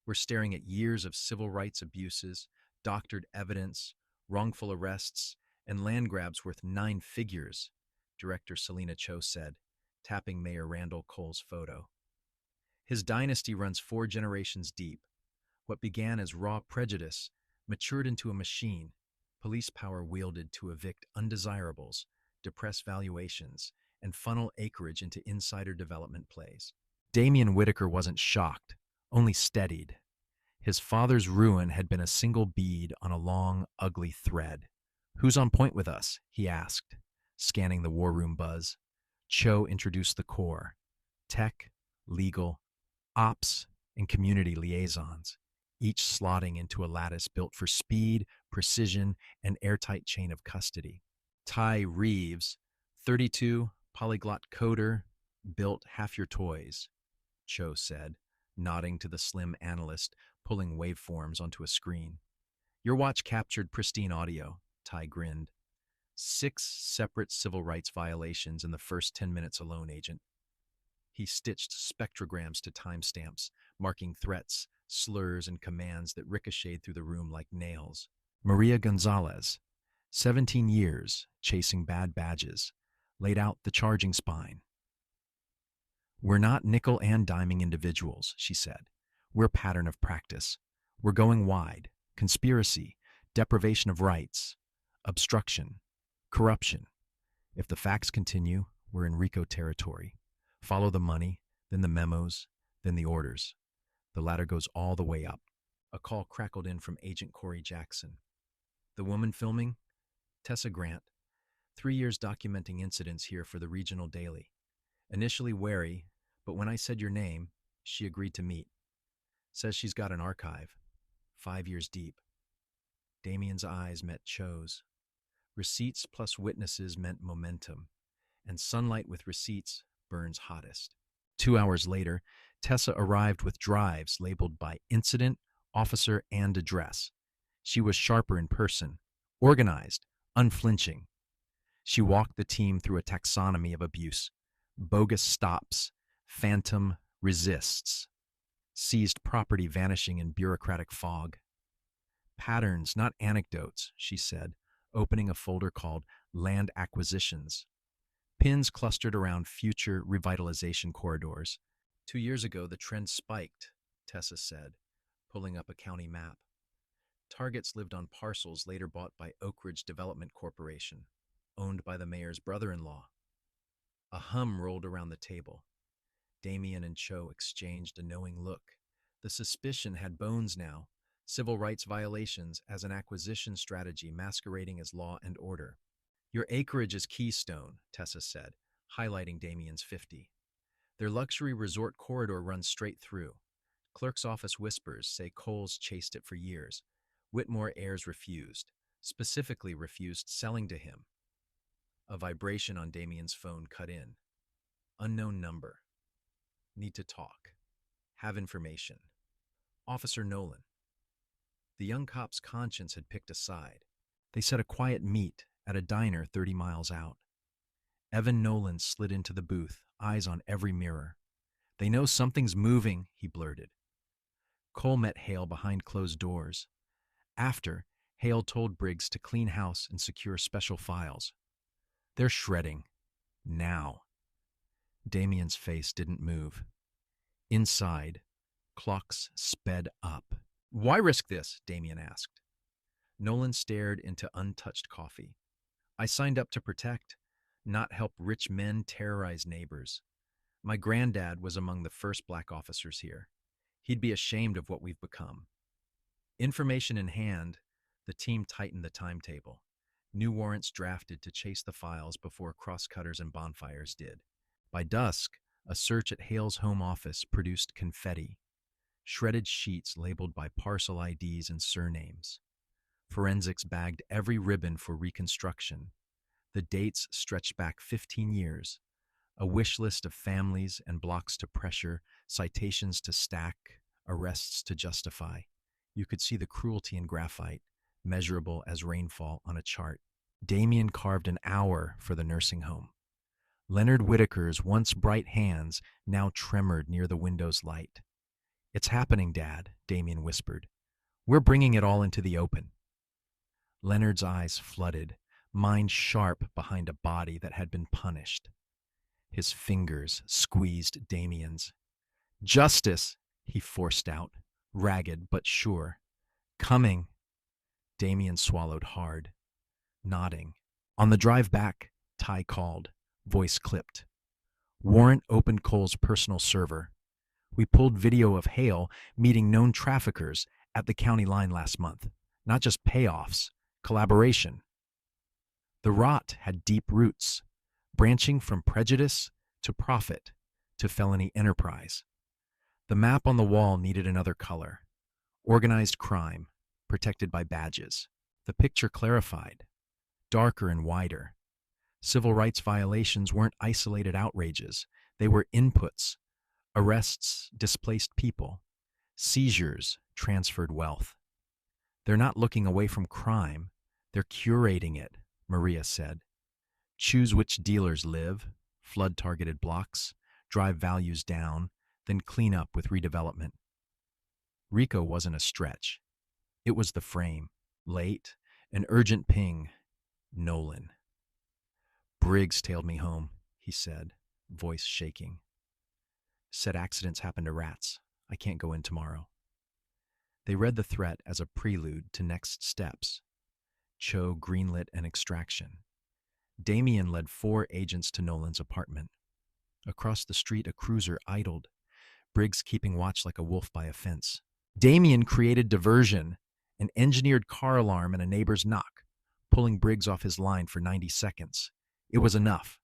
We're staring at years of civil rights abuses, doctored evidence, wrongful arrests, and land grabs worth 9 figures, Director Selena Cho said, tapping Mayor Randall Cole's photo. His dynasty runs 4 generations deep. What began as raw prejudice matured into a machine, police power wielded to evict undesirables, depress valuations, and funnel acreage into insider development plays. Damien Whitaker wasn't shocked, only steadied. His father's ruin had been a single bead on a long, ugly thread. Who's on point with us? He asked, scanning the war room buzz. Cho introduced the core: tech, legal, ops, and community liaisons. each slotting into a lattice built for speed, precision, and airtight chain of custody. Ty Reeves, 32, polyglot coder, built half your toys, Cho said, nodding to the slim analyst pulling waveforms onto a screen. Your watch captured pristine audio, Ty grinned. 6 separate civil rights violations in the first 10 minutes alone, Agent. He stitched spectrograms to timestamps, marking threats, slurs, and commands that ricocheted through the room like nails. Maria Gonzalez, 17 years, chasing bad badges, laid out the charging spine. We're not nickel and diming individuals, she said. We're a pattern of practice. We're going wide. Conspiracy, deprivation of rights, obstruction, corruption. If the facts continue, we're in RICO territory. Follow the money, then the memos, then the orders. The ladder goes all the way up. A call crackled in from Agent Corey Jackson. The woman filming? Tessa Grant. 3 years documenting incidents here for the Regional Daily. Initially wary, but when I said your name, she agreed to meet. Says she's got an archive. 5 years deep. Damien's eyes met Cho's. Receipts plus witnesses meant momentum, and sunlight with receipts burns hottest. 2 hours later, Tessa arrived with drives labeled by incident, officer, and address. She was sharper in person, organized, unflinching. She walked the team through a taxonomy of abuse. Bogus stops, phantom resists, seized property vanishing in bureaucratic fog. Patterns, not anecdotes, she said, opening a folder called Land Acquisitions. Pins clustered around future revitalization corridors. 2 years ago, the trend spiked, Tessa said, pulling up a county map. Targets lived on parcels later bought by Oak Ridge Development Corporation, owned by the mayor's brother-in-law. A hum rolled around the table. Damien and Cho exchanged a knowing look. The suspicion had bones now, civil rights violations as an acquisition strategy masquerading as law and order. Your acreage is Keystone, Tessa said, highlighting Damien's 50. Their luxury resort corridor runs straight through. Clerk's office whispers say Coles chased it for years. Whitmore heirs refused, specifically refused selling to him. A vibration on Damien's phone cut in. Unknown number. Need to talk. Have information. Officer Nolan. The young cop's conscience had picked a side. They set a quiet meet at a diner 30 miles out. Evan Nolan slid into the booth, eyes on every mirror. They know something's moving, he blurted. Cole met Hale behind closed doors. After, Hale told Briggs to clean house and secure special files. They're shredding. Now. Damien's face didn't move. Inside, clocks sped up. Why risk this? Damien asked. Nolan stared into untouched coffee. I signed up to protect, not help rich men terrorize neighbors. My granddad was among the first black officers here. He'd be ashamed of what we've become. Information in hand, the team tightened the timetable. New warrants drafted to chase the files before crosscutters and bonfires did. By dusk, a search at Hale's home office produced confetti, shredded sheets labeled by parcel IDs and surnames. Forensics bagged every ribbon for reconstruction. The dates stretched back 15 years, a wish list of families and blocks to pressure, citations to stack, arrests to justify. You could see the cruelty in graphite, measurable as rainfall on a chart. Damien carved an hour for the nursing home. Leonard Whitaker's once bright hands now tremored near the window's light. It's happening, Dad, Damien whispered. We're bringing it all into the open. Leonard's eyes flooded, mind sharp behind a body that had been punished. His fingers squeezed Damien's. Justice, he forced out, ragged but sure. Coming. Damien swallowed hard, nodding. On the drive back, Ty called, voice clipped. Warrant opened Cole's personal server. We pulled video of Hale meeting known traffickers at the county line last month. Not just payoffs, collaboration. The rot had deep roots, branching from prejudice to profit to felony enterprise. The map on the wall needed another color. Organized crime, protected by badges. The picture clarified, darker and wider. Civil rights violations weren't isolated outrages. They were inputs. Arrests displaced people. Seizures transferred wealth. They're not looking away from crime. They're curating it, Maria said. Choose which dealers live, flood targeted blocks, drive values down, then clean up with redevelopment. Rico wasn't a stretch. It was the frame. Late, an urgent ping. Nolan. Briggs tailed me home, he said, voice shaking. Said accidents happen to rats. I can't go in tomorrow. They read the threat as a prelude to next steps. Cho greenlit an extraction. Damien led 4 agents to Nolan's apartment. Across the street, a cruiser idled, Briggs keeping watch like a wolf by a fence. Damien created diversion, an engineered car alarm and a neighbor's knock, pulling Briggs off his line for 90 seconds. It was enough.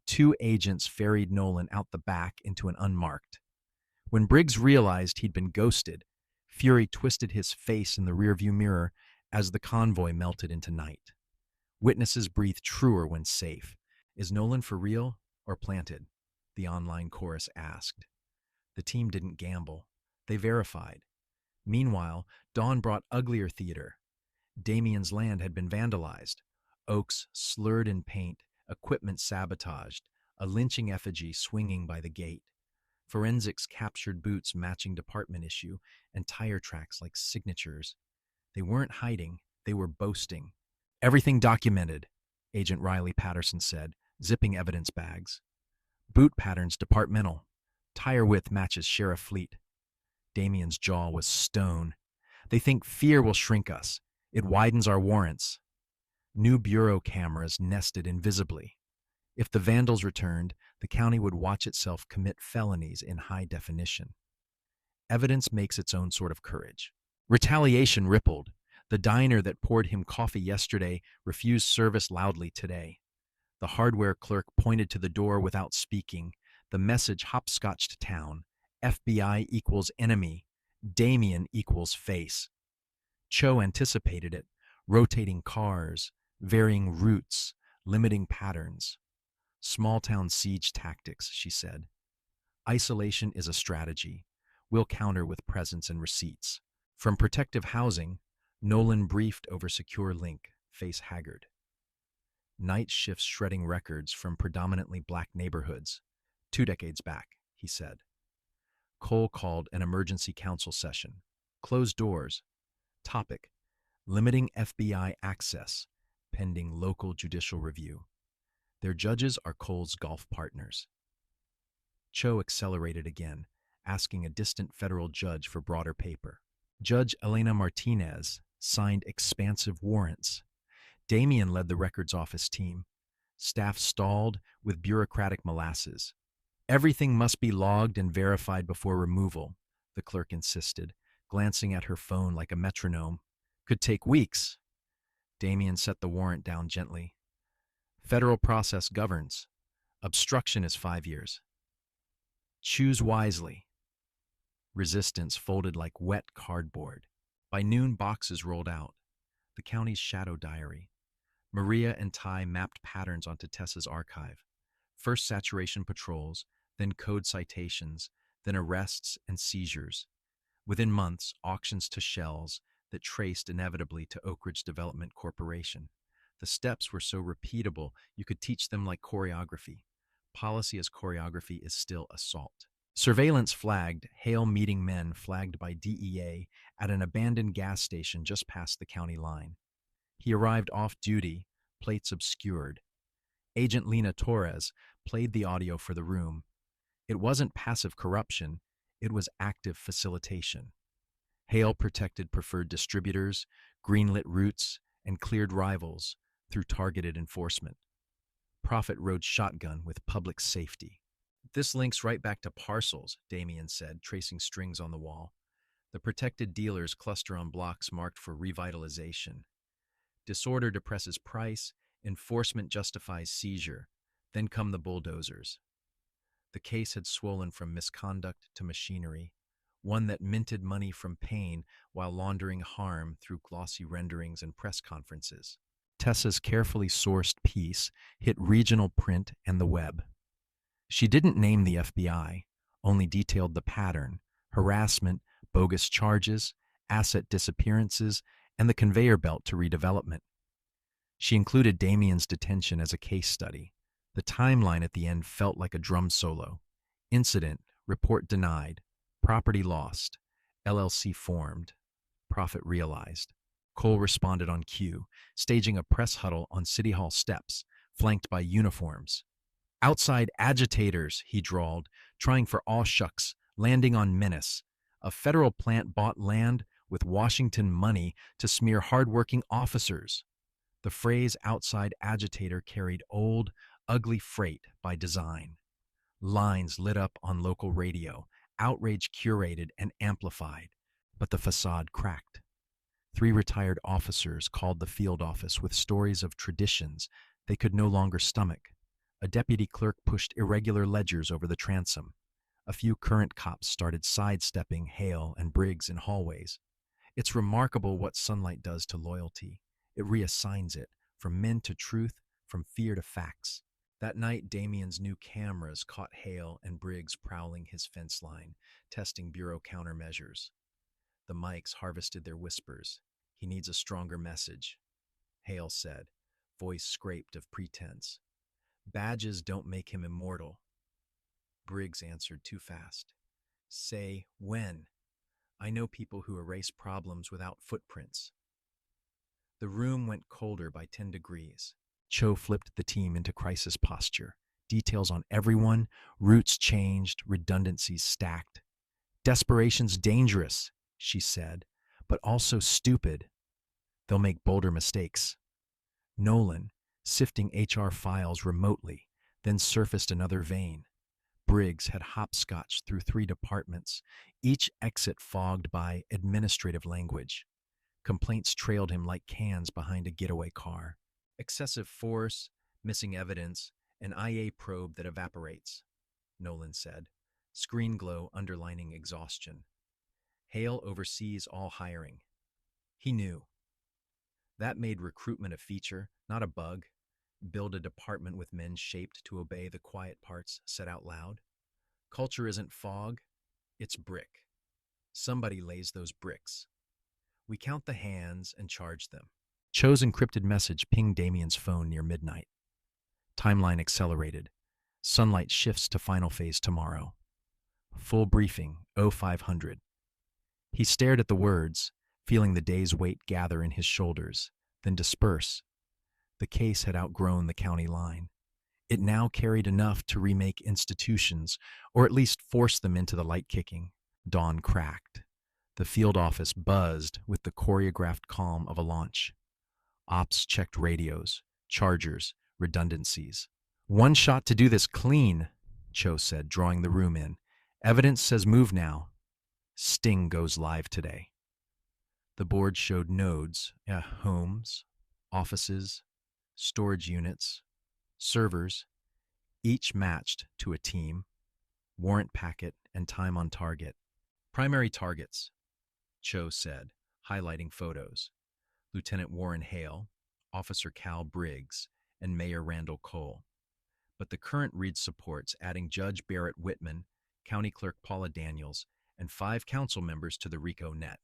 2 agents ferried Nolan out the back into an unmarked. When Briggs realized he'd been ghosted, fury twisted his face in the rearview mirror as the convoy melted into night. Witnesses breathe truer when safe. Is Nolan for real or planted? The online chorus asked. The team didn't gamble. They verified. Meanwhile, dawn brought uglier theater. Damien's land had been vandalized. Oaks slurred in paint, equipment sabotaged, a lynching effigy swinging by the gate. Forensics captured boots matching department issue and tire tracks like signatures. They weren't hiding, they were boasting. Everything documented, Agent Riley Patterson said, zipping evidence bags. Boot patterns departmental. Tire width matches Sheriff Fleet. Damien's jaw was stone. They think fear will shrink us. It widens our warrants. New bureau cameras nested invisibly. If the vandals returned, the county would watch itself commit felonies in high definition. Evidence makes its own sort of courage. Retaliation rippled. The diner that poured him coffee yesterday refused service loudly today. The hardware clerk pointed to the door without speaking. The message hopscotched town. FBI equals enemy. Damien equals face. Cho anticipated it. Rotating cars, varying routes, limiting patterns. Small-town siege tactics, she said. Isolation is a strategy. We'll counter with presence and receipts. From protective housing, Nolan briefed over secure link, face haggard. Night shifts shredding records from predominantly black neighborhoods. 2 decades back, he said. Cole called an emergency council session. Closed doors. Topic: limiting FBI access, pending local judicial review. Their judges are Cole's golf partners. Cho accelerated again, asking a distant federal judge for broader paper. Judge Elena Martinez signed expansive warrants. Damien led the records office team. Staff stalled with bureaucratic molasses. Everything must be logged and verified before removal, the clerk insisted, glancing at her phone like a metronome. Could take weeks. Damien set the warrant down gently. Federal process governs. Obstruction is 5 years. Choose wisely. Resistance folded like wet cardboard. By noon, boxes rolled out. The county's shadow diary. Maria and Ty mapped patterns onto Tessa's archive. First saturation patrols, then code citations, then arrests and seizures. Within months, auctions to shells that traced inevitably to Oak Ridge Development Corporation. The steps were so repeatable you could teach them like choreography. Policy as choreography is still assault. Surveillance flagged Hale meeting men flagged by DEA at an abandoned gas station just past the county line. He arrived off-duty, plates obscured. Agent Lena Torres played the audio for the room. It wasn't passive corruption, it was active facilitation. Hale protected preferred distributors, greenlit routes, and cleared rivals through targeted enforcement. Profit rode shotgun with public safety. This links right back to parcels, Damien said, tracing strings on the wall. The protected dealers cluster on blocks marked for revitalization. Disorder depresses price, enforcement justifies seizure. Then come the bulldozers. The case had swollen from misconduct to machinery. one that minted money from pain while laundering harm through glossy renderings and press conferences. Tessa's carefully sourced piece hit regional print and the web. She didn't name the FBI, only detailed the pattern: harassment, bogus charges, asset disappearances, and the conveyor belt to redevelopment. She included Damien's detention as a case study. The timeline at the end felt like a drum solo. Incident, report denied, property lost, LLC formed, profit realized. Cole responded on cue, staging a press huddle on City Hall steps, flanked by uniforms. Outside agitators, he drawled, trying for all shucks, landing on menace. A federal plant bought land with Washington money to smear hardworking officers. The phrase outside agitator carried old, ugly freight by design. Lines lit up on local radio, outrage curated and amplified, but the facade cracked. 3 retired officers called the field office with stories of traditions they could no longer stomach. A deputy clerk pushed irregular ledgers over the transom. A few current cops started sidestepping Hale and Briggs in hallways. It's remarkable what sunlight does to loyalty. It reassigns it, from men to truth, from fear to facts. That night, Damien's new cameras caught Hale and Briggs prowling his fence line, testing bureau countermeasures. The mics harvested their whispers. "He needs a stronger message," Hale said, voice scraped of pretense. "Badges don't make him immortal." Briggs answered too fast. "Say when. I know people who erase problems without footprints." The room went colder by 10 degrees. Cho flipped the team into crisis posture. Details on everyone, routes changed, redundancies stacked. "Desperation's dangerous," she said, "but also stupid. They'll make bolder mistakes." Nolan, sifting HR files remotely, then surfaced another vein. Briggs had hopscotched through 3 departments, each exit fogged by administrative language. Complaints trailed him like cans behind a getaway car. "Excessive force, missing evidence, an IA probe that evaporates," Nolan said, screen glow underlining exhaustion. "Hale oversees all hiring." He knew. That made recruitment a feature, not a bug. Build a department with men shaped to obey the quiet parts said out loud. Culture isn't fog, it's brick. Somebody lays those bricks. We count the hands and charge them. Cho's encrypted message pinged Damien's phone near midnight. Timeline accelerated. Sunlight shifts to final phase tomorrow. Full briefing, 0500. He stared at the words, feeling the day's weight gather in his shoulders, then disperse. The case had outgrown the county line. It now carried enough to remake institutions, or at least force them into the light kicking. Dawn cracked. The field office buzzed with the choreographed calm of a launch. Ops checked radios, chargers, redundancies. "One shot to do this clean," Cho said, drawing the room in. "Evidence says move now." Sting goes live today. The board showed nodes, homes, offices, storage units, servers, each matched to a team, warrant packet, and time on target. "Primary targets," Cho said, highlighting photos: Lieutenant Warren Hale, Officer Cal Briggs, and Mayor Randall Cole. But the current read supports adding Judge Barrett Whitman, County Clerk Paula Daniels, and 5 council members to the RICO net.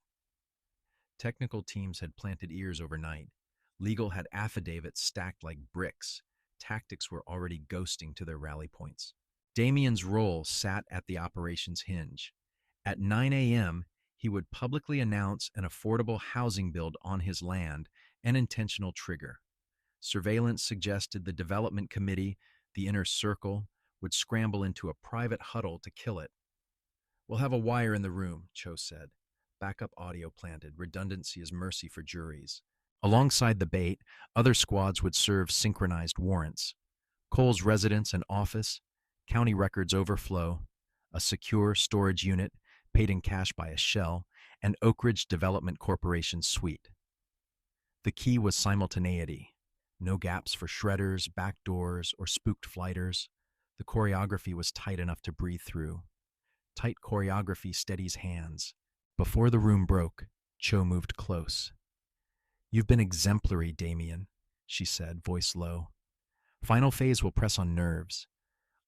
Technical teams had planted ears overnight. Legal had affidavits stacked like bricks. Tactics were already ghosting to their rally points. Damien's role sat at the operations hinge. At 9 a.m., he would publicly announce an affordable housing build on his land, an intentional trigger. Surveillance suggested the development committee, the inner circle, would scramble into a private huddle to kill it. "We'll have a wire in the room," Cho said. "Backup audio planted. Redundancy is mercy for juries." Alongside the bait, other squads would serve synchronized warrants. Cole's residence and office, county records overflow, a secure storage unit, paid in cash by a shell, and Oak Ridge Development Corporation suite. The key was simultaneity. No gaps for shredders, backdoors, or spooked flighters. The choreography was tight enough to breathe through. Tight choreography steadies hands. Before the room broke, Cho moved close. "You've been exemplary, Damien," she said, voice low. "Final phase will press on nerves.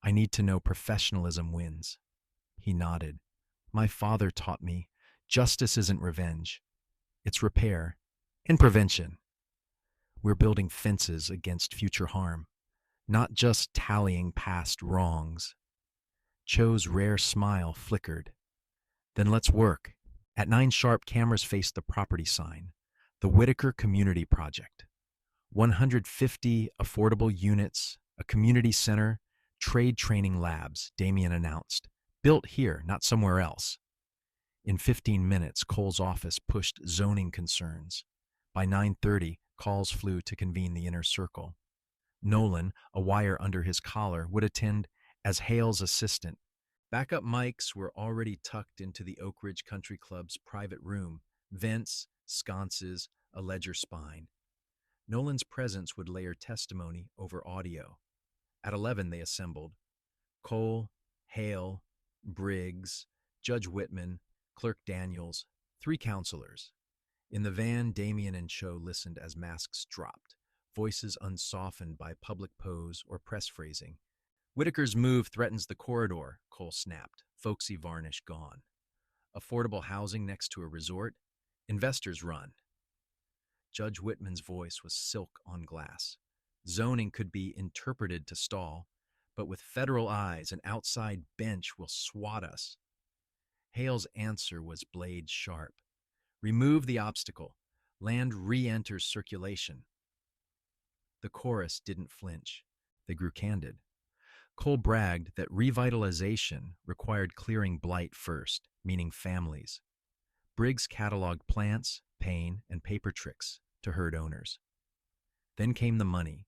I need to know professionalism wins." He nodded. "My father taught me, justice isn't revenge. It's repair and prevention. We're building fences against future harm, not just tallying past wrongs." Cho's rare smile flickered. "Then let's work." At 9 sharp, cameras faced the property sign, the Whitaker Community Project. 150 affordable units, a community center, trade training labs, Damien announced. Built here, not somewhere else. In 15 minutes, Cole's office pushed zoning concerns. By 9:30, calls flew to convene the inner circle. Nolan, a wire under his collar, would attend as Hale's assistant. Backup mics were already tucked into the Oak Ridge Country Club's private room, vents, sconces, a ledger spine. Nolan's presence would layer testimony over audio. At 11, they assembled. Cole, Hale, Briggs, Judge Whitman, Clerk Daniels, 3 counselors. In the van, Damien and Cho listened as masks dropped, voices unsoftened by public pose or press phrasing. "Whitaker's move threatens the corridor," Cole snapped, folksy varnish gone. "Affordable housing next to a resort? Investors run." Judge Whitman's voice was silk on glass. "Zoning could be interpreted to stall, but with federal eyes, an outside bench will swat us." Hale's answer was blade sharp. "Remove the obstacle. Land re-enters circulation." The chorus didn't flinch. They grew candid. Cole bragged that revitalization required clearing blight first, meaning families. Briggs cataloged plants, pain, and paper tricks to herd owners. Then came the money.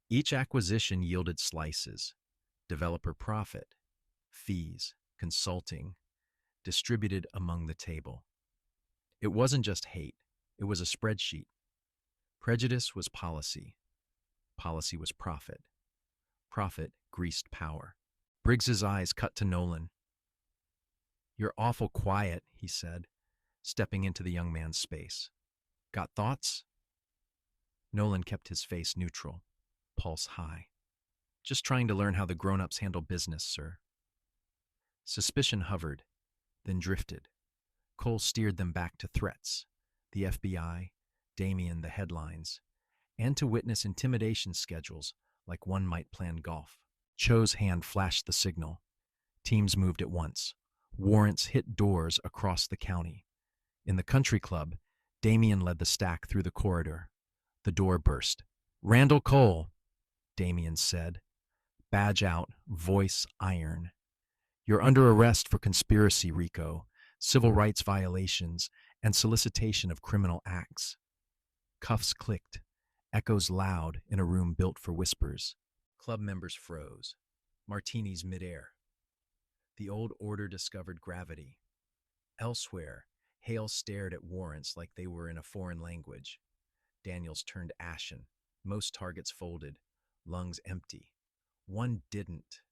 Each acquisition yielded slices: developer profit, fees, consulting, distributed among the table. It wasn't just hate, it was a spreadsheet. Prejudice was policy. Policy was profit. Profit greased power. Briggs's eyes cut to Nolan. "You're awful quiet," he said, stepping into the young man's space. "Got thoughts?" Nolan kept his face neutral, pulse high. "Just trying to learn how the grown-ups handle business, sir." Suspicion hovered, then drifted. Cole steered them back to threats: the FBI, Damien, the headlines, and to witness intimidation schedules like one might plan golf. Cho's hand flashed the signal. Teams moved at once. Warrants hit doors across the county. In the country club, Damien led the stack through the corridor. The door burst. "Randall Cole," Damien said. Badge out, voice iron. "You're under arrest for conspiracy, Rico, civil rights violations, and solicitation of criminal acts." Cuffs clicked, echoes loud in a room built for whispers. Club members froze, martinis midair. The old order discovered gravity. Elsewhere, Hale stared at warrants like they were in a foreign language. Daniels turned ashen. Most targets folded, lungs empty. One didn't.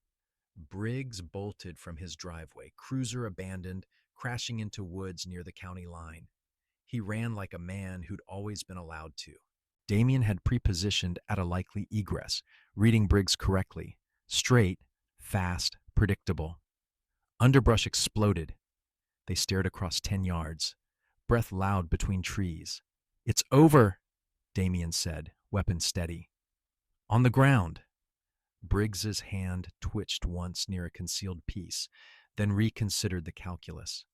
Briggs bolted from his driveway, cruiser abandoned, crashing into woods near the county line. He ran like a man who'd always been allowed to. Damien had prepositioned at a likely egress, reading Briggs correctly. Straight, fast, predictable. Underbrush exploded. They stared across 10 yards, breath loud between trees. "It's over," Damien said, weapon steady. "On the ground." Briggs's hand twitched once near a concealed piece, then reconsidered the calculus.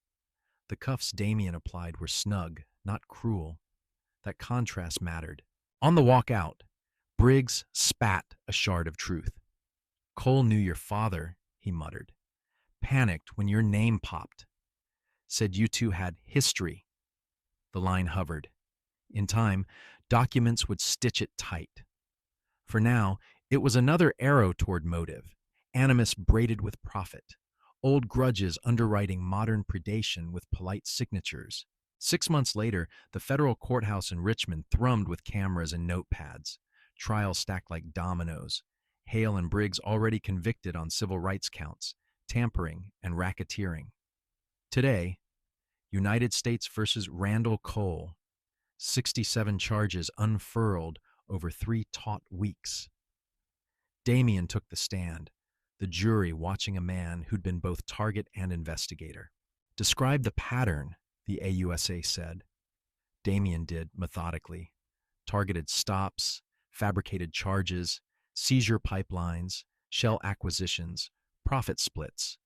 The cuffs Damien applied were snug, not cruel. That contrast mattered. On the walk out, Briggs spat a shard of truth. "Cole knew your father," he muttered. "Panicked when your name popped. Said you two had history." The line hovered. In time, documents would stitch it tight. For now, it was another arrow toward motive, animus braided with profit, old grudges underwriting modern predation with polite signatures. 6 months later, the federal courthouse in Richmond thrummed with cameras and notepads. Trials stacked like dominoes. Hale and Briggs already convicted on civil rights counts. tampering, and racketeering. Today, United States versus Randall Cole, 67 charges unfurled over 3 taut weeks. Damien took the stand, the jury watching a man who'd been both target and investigator. Describe the pattern, the AUSA said. Damien did, methodically. Targeted stops, fabricated charges, seizure pipelines, shell acquisitions, profit splits.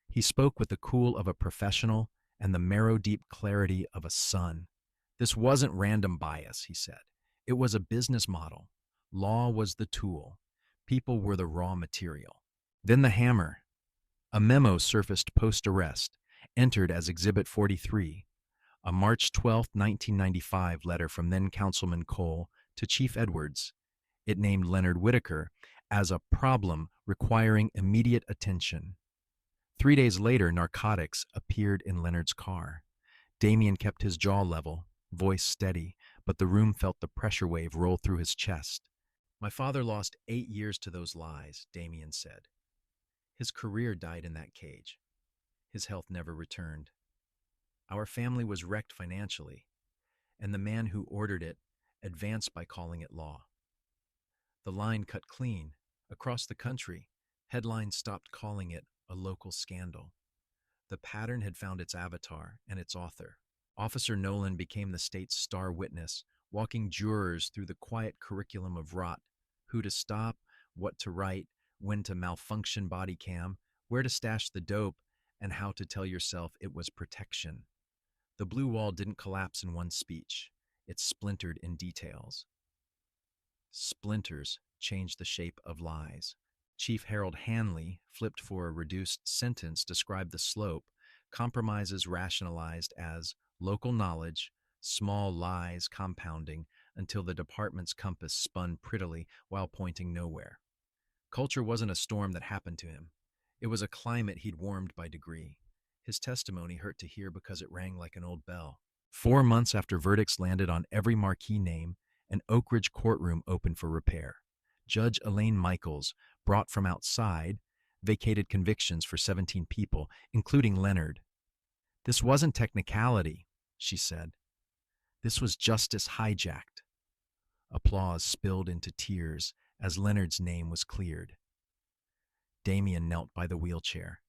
He spoke with the cool of a professional and the marrow-deep clarity of a son. This wasn't random bias, he said. It was a business model. Law was the tool. People were the raw material. Then the hammer. A memo surfaced post-arrest, entered as Exhibit 43, a March 12, 1995 letter from then-Councilman Cole to Chief Edwards. It named Leonard Whitaker as a problem requiring immediate attention. 3 days later, narcotics appeared in Leonard's car. Damien kept his jaw level, voice steady, but the room felt the pressure wave roll through his chest. My father lost 8 years to those lies, Damien said. His career died in that cage. His health never returned. Our family was wrecked financially, and the man who ordered it advanced by calling it law. The line cut clean. Across the country, headlines stopped calling it a local scandal. The pattern had found its avatar and its author. Officer Nolan became the state's star witness, walking jurors through the quiet curriculum of rot: who to stop, what to write, when to malfunction body cam, where to stash the dope, and how to tell yourself it was protection. The blue wall didn't collapse in one speech. It splintered in details. Splinters changed the shape of lies. Chief Harold Hanley, flipped for a reduced sentence, described the slope: compromises rationalized as local knowledge, small lies compounding until the department's compass spun prettily while pointing nowhere. Culture wasn't a storm that happened to him. It was a climate he'd warmed by degree. His testimony hurt to hear because it rang like an old bell. 4 months after verdicts landed on every marquee name, an Oak Ridge courtroom opened for repair. Judge Elaine Michaels, brought from outside, vacated convictions for 17 people, including Leonard. This wasn't technicality, she said. This was justice hijacked. Applause spilled into tears as Leonard's name was cleared. Damien knelt by the wheelchair.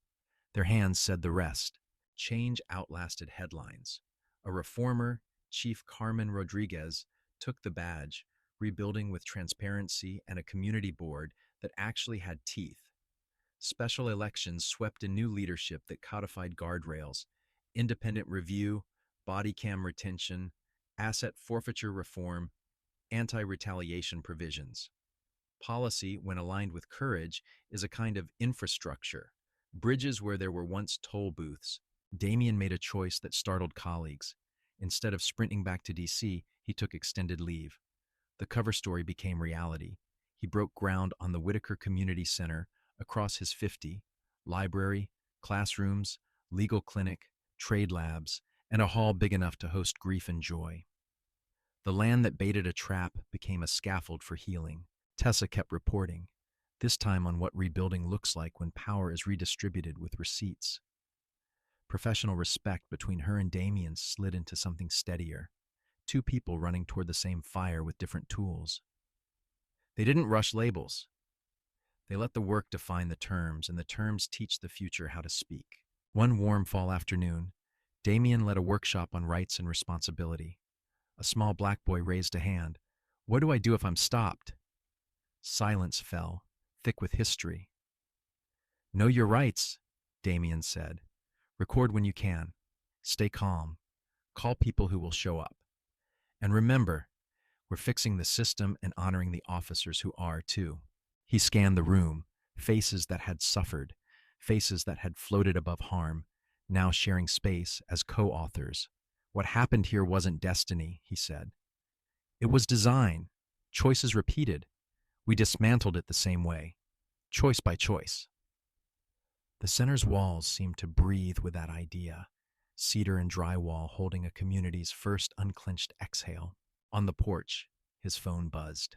Their hands said the rest. Change outlasted headlines. A reformer, Chief Carmen Rodriguez, took the badge, rebuilding with transparency and a community board that actually had teeth. Special elections swept in new leadership that codified guardrails: independent review, body cam retention, asset forfeiture reform, anti-retaliation provisions. Policy, when aligned with courage, is a kind of infrastructure. Bridges where there were once toll booths. Damien made a choice that startled colleagues. Instead of sprinting back to D.C., he took extended leave. The cover story became reality. He broke ground on the Whitaker Community Center across his 50, library, classrooms, legal clinic, trade labs, and a hall big enough to host grief and joy. The land that baited a trap became a scaffold for healing. Tessa kept reporting, this time on what rebuilding looks like when power is redistributed with receipts. Professional respect between her and Damien slid into something steadier. 2 people running toward the same fire with different tools. They didn't rush labels. They let the work define the terms, and the terms teach the future how to speak. One warm fall afternoon, Damien led a workshop on rights and responsibility. A small black boy raised a hand. What do I do if I'm stopped? Silence fell, thick with history. Know your rights, Damien said. Record when you can. Stay calm. Call people who will show up. And remember, we're fixing the system and honoring the officers who are, too. He scanned the room, faces that had suffered, faces that had floated above harm, now sharing space as co-authors. What happened here wasn't destiny, he said. It was design, choices repeated. We dismantled it the same way, choice by choice. The center's walls seemed to breathe with that idea, cedar and drywall holding a community's first unclenched exhale. On the porch, his phone buzzed.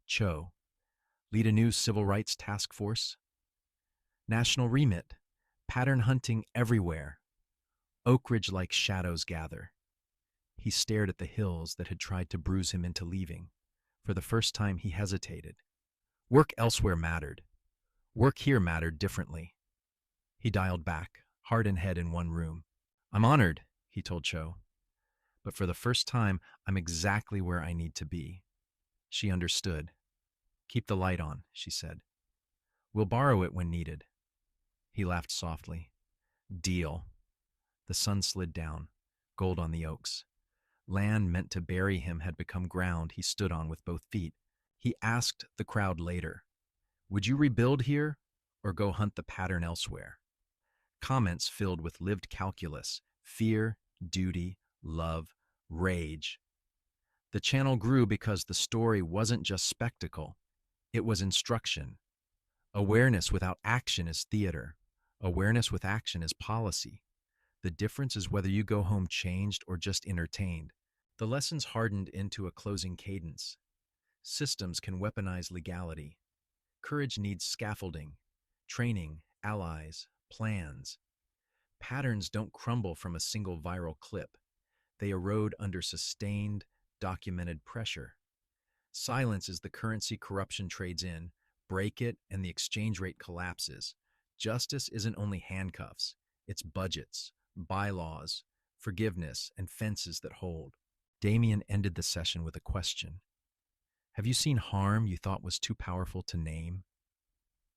Cho, lead a new civil rights task force? National remit. Pattern hunting everywhere. Oak Ridge-like shadows gather. He stared at the hills that had tried to bruise him into leaving. For the first time, he hesitated. Work elsewhere mattered. Work here mattered differently. He dialed back, heart and head in one room. I'm honored, he told Cho. But for the first time, I'm exactly where I need to be. She understood. Keep the light on, she said. We'll borrow it when needed. He laughed softly. Deal. The sun slid down, gold on the oaks. Land meant to bury him had become ground he stood on with both feet. He asked the crowd later, would you rebuild here or go hunt the pattern elsewhere? Comments filled with lived calculus, fear, duty, love, rage. The channel grew because the story wasn't just spectacle, it was instruction. Awareness without action is theater. Awareness with action is policy. The difference is whether you go home changed or just entertained. The lessons hardened into a closing cadence. Systems can weaponize legality. Courage needs scaffolding, training, allies, plans. Patterns don't crumble from a single viral clip. They erode under sustained, documented pressure. Silence is the currency corruption trades in. Break it, and the exchange rate collapses. Justice isn't only handcuffs. It's budgets, bylaws, forgiveness, and fences that hold. Damien ended the session with a question. Have you seen harm you thought was too powerful to name?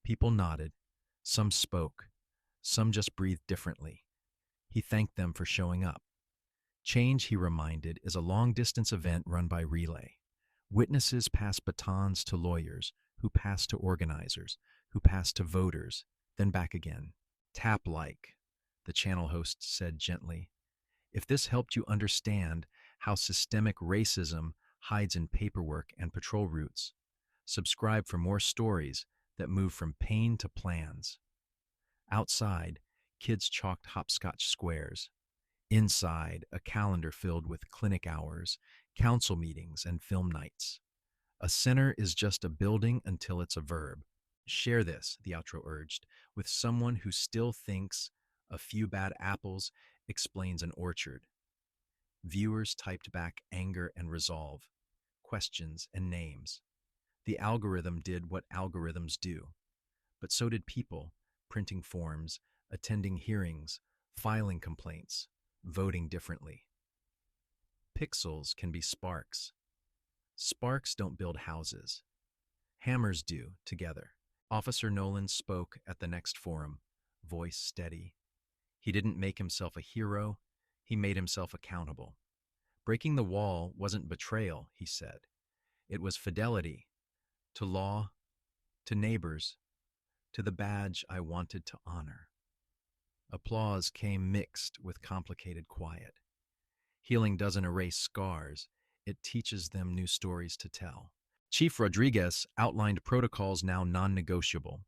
People nodded. Some spoke. Some just breathed differently. He thanked them for showing up. Change, he reminded, is a long-distance event run by relay. Witnesses pass batons to lawyers, who pass to organizers, who pass to voters, then back again. Tap-like, the channel host said gently. If this helped you understand how systemic racism hides in paperwork and patrol routes, subscribe for more stories that move from pain to plans. Outside, kids chalked hopscotch squares. Inside, a calendar filled with clinic hours, council meetings, and film nights. A center is just a building until it's a verb. Share this, the outro urged, with someone who still thinks a few bad apples explains an orchard. Viewers typed back anger and resolve, questions and names. The algorithm did what algorithms do. But so did people, printing forms, attending hearings, filing complaints, voting differently. Pixels can be sparks. Sparks don't build houses. Hammers do, together. Officer Nolan spoke at the next forum, voice steady. He didn't make himself a hero, he made himself accountable. Breaking the wall wasn't betrayal, he said. It was fidelity, to law, to neighbors, to the badge I wanted to honor. Applause came mixed with complicated quiet. Healing doesn't erase scars, it teaches them new stories to tell. Chief Rodriguez outlined protocols now non-negotiable.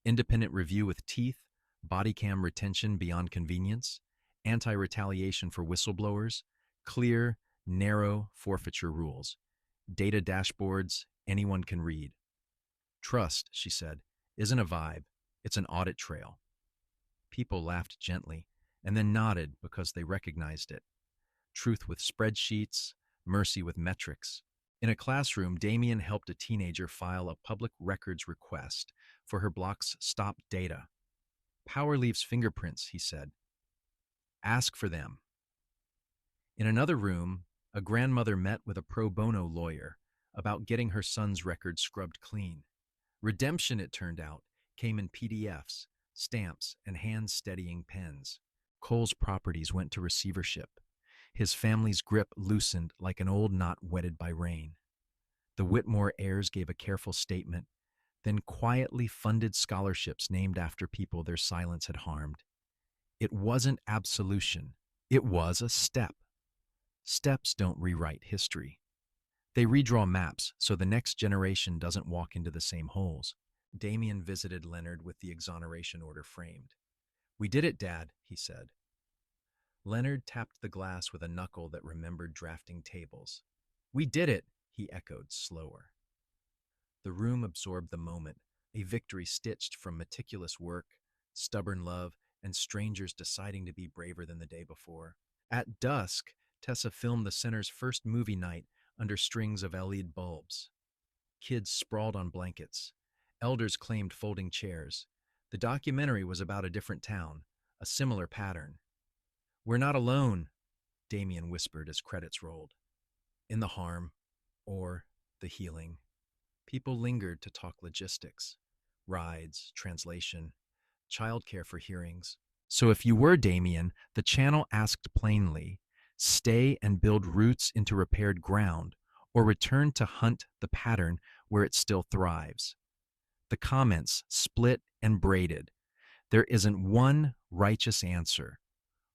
Independent review with teeth, body cam retention beyond convenience, anti-retaliation for whistleblowers, clear, narrow forfeiture rules, data dashboards anyone can read. Trust, she said, isn't a vibe, it's an audit trail. People laughed gently and then nodded because they recognized it. Truth with spreadsheets, mercy with metrics. In a classroom, Damien helped a teenager file a public records request for her block's stop data. Power leaves fingerprints, he said. Ask for them. In another room, a grandmother met with a pro bono lawyer about getting her son's record scrubbed clean. Redemption, it turned out, came in PDFs, stamps, and hand-steadying pens. Cole's properties went to receivership. His family's grip loosened like an old knot wetted by rain. The Whitmore heirs gave a careful statement, then quietly funded scholarships named after people their silence had harmed. It wasn't absolution. It was a step. Steps don't rewrite history. They redraw maps so the next generation doesn't walk into the same holes. Damien visited Leonard with the exoneration order framed. We did it, Dad, he said. Leonard tapped the glass with a knuckle that remembered drafting tables. We did it, he echoed, slower. The room absorbed the moment, a victory stitched from meticulous work, stubborn love, and strangers deciding to be braver than the day before. At dusk, Tessa filmed the center's first movie night under strings of LED bulbs. Kids sprawled on blankets. Elders claimed folding chairs. The documentary was about a different town, a similar pattern. "We're not alone," Damien whispered as credits rolled. In the harm, or the healing, people lingered to talk logistics, rides, translation, childcare for hearings. So if you were Damien, the channel asked plainly, stay and build roots into repaired ground, or return to hunt the pattern where it still thrives. The comments split and braided. There isn't one righteous answer,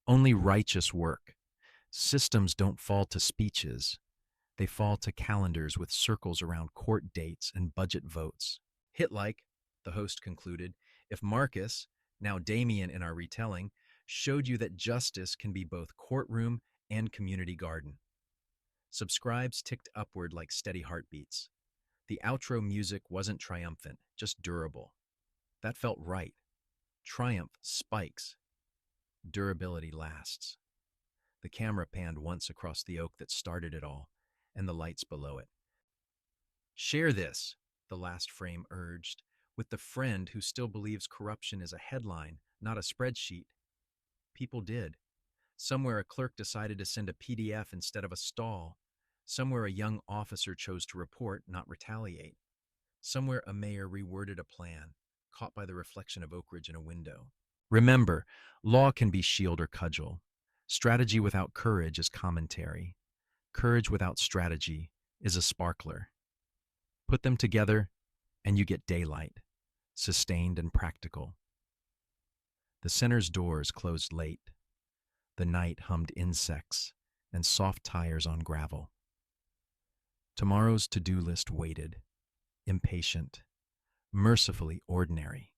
only righteous work. Systems don't fall to speeches. They fall to calendars with circles around court dates and budget votes. Hit like, the host concluded, if Marcus, now Damien in our retelling, showed you that justice can be both courtroom and community garden. Subscribes ticked upward like steady heartbeats. The outro music wasn't triumphant, just durable. That felt right. Triumph spikes. Durability lasts. The camera panned once across the oak that started it all, and the lights below it. Share this, the last frame urged, with the friend who still believes corruption is a headline, not a spreadsheet. People did. Somewhere a clerk decided to send a PDF instead of a stall. Somewhere a young officer chose to report, not retaliate. Somewhere a mayor reworded a plan, caught by the reflection of Oak Ridge in a window. Remember, law can be shield or cudgel. Strategy without courage is commentary. Courage without strategy is a sparkler. Put them together, and you get daylight, sustained and practical. The center's doors closed late. The night hummed insects and soft tires on gravel. Tomorrow's to-do list waited, impatient, mercifully ordinary.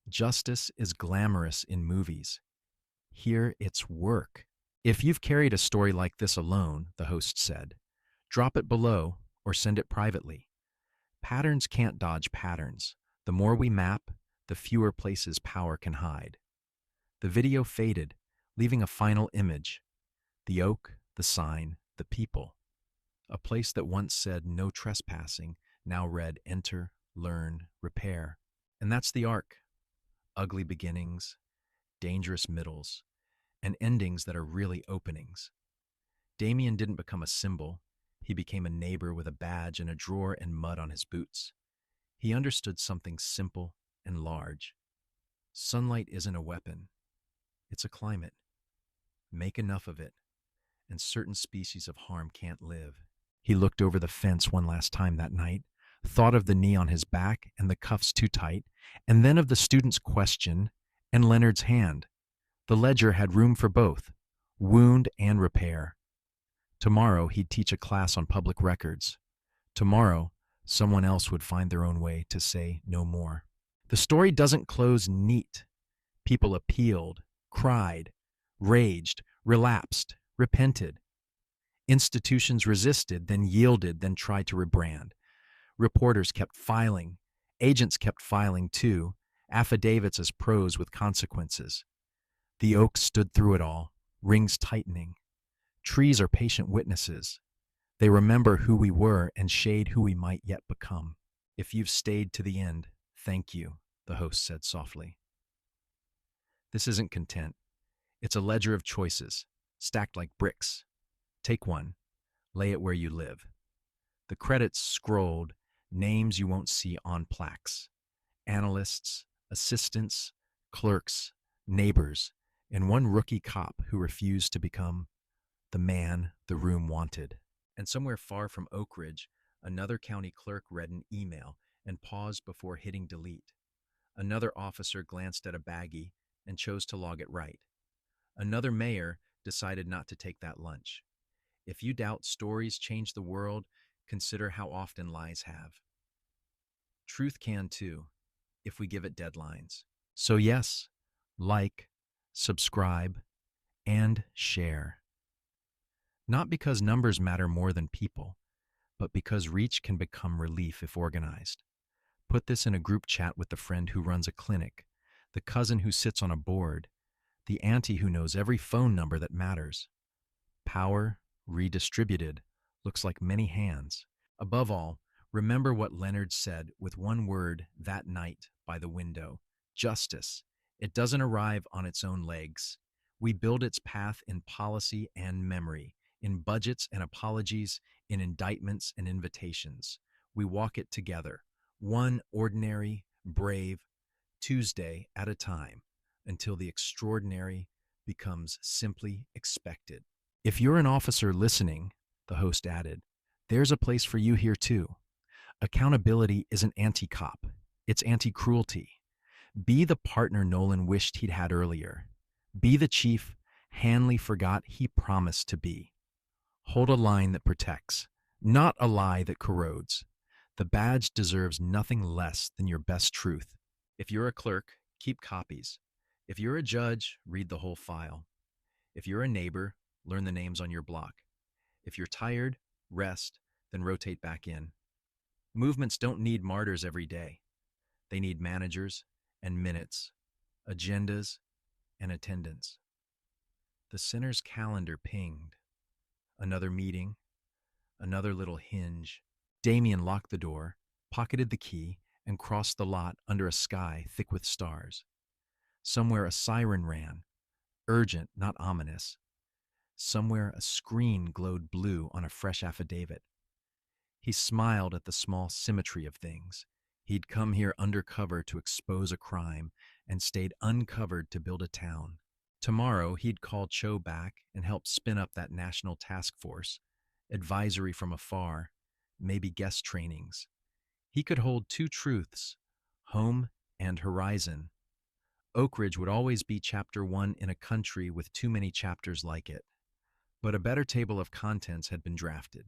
Justice is glamorous in movies. Here it's work. If you've carried a story like this alone, the host said, drop it below or send it privately. Patterns can't dodge patterns. The more we map, the fewer places power can hide. The video faded, leaving a final image. The oak, the sign, the people. A place that once said no trespassing now read enter, learn, repair. And that's the arc. Ugly beginnings, dangerous middles, and endings that are really openings. Damien didn't become a symbol. He became a neighbor with a badge and a drawer and mud on his boots. He understood something simple and large. Sunlight isn't a weapon. It's a climate. Make enough of it, and certain species of harm can't live. He looked over the fence one last time that night, thought of the knee on his back and the cuffs too tight, and then of the student's question and Leonard's hand. The ledger had room for both, wound and repair. Tomorrow he'd teach a class on public records. Tomorrow, someone else would find their own way to say no more. The story doesn't close neat. People appealed, cried, raged, relapsed, repented. Institutions resisted, then yielded, then tried to rebrand. Reporters kept filing. Agents kept filing too, affidavits as prose with consequences. The oak stood through it all, rings tightening. Trees are patient witnesses. They remember who we were and shade who we might yet become. If you've stayed to the end, thank you, the host said softly. This isn't content. It's a ledger of choices, stacked like bricks. Take one, lay it where you live. The credits scrolled, names you won't see on plaques. Analysts, assistants, clerks, neighbors, and one rookie cop who refused to become the man the room wanted. And somewhere far from Oak Ridge, another county clerk read an email and paused before hitting delete. Another officer glanced at a baggie and chose to log it right. Another mayor decided not to take that lunch. If you doubt stories change the world, consider how often lies have. Truth can too, if we give it deadlines. So yes, like, subscribe, and share. Not because numbers matter more than people, but because reach can become relief if organized. Put this in a group chat with the friend who runs a clinic, the cousin who sits on a board, the auntie who knows every phone number that matters. Power, redistributed, looks like many hands. Above all, remember what Leonard said with one word that night by the window: justice. It doesn't arrive on its own legs. We build its path in policy and memory, in budgets and apologies, in indictments and invitations. We walk it together, one ordinary, brave Tuesday at a time, until the extraordinary becomes simply expected. If you're an officer listening, the host added, there's a place for you here too. Accountability isn't anti-cop, it's anti-cruelty. Be the partner Nolan wished he'd had earlier. Be the chief Hanley forgot he promised to be. Hold a line that protects, not a lie that corrodes. The badge deserves nothing less than your best truth. If you're a clerk, keep copies. If you're a judge, read the whole file. If you're a neighbor, learn the names on your block. If you're tired, rest, then rotate back in. Movements don't need martyrs every day. They need managers and minutes, agendas and attendance. The center's calendar pinged. Another meeting, another little hinge. Damien locked the door, pocketed the key, and crossed the lot under a sky thick with stars. Somewhere a siren ran, urgent, not ominous. Somewhere a screen glowed blue on a fresh affidavit. He smiled at the small symmetry of things. He'd come here undercover to expose a crime and stayed uncovered to build a town. Tomorrow he'd call Cho back and help spin up that national task force, advisory from afar, maybe guest trainings. He could hold two truths, home and horizon. Oak Ridge would always be chapter 1 in a country with too many chapters like it. But a better table of contents had been drafted.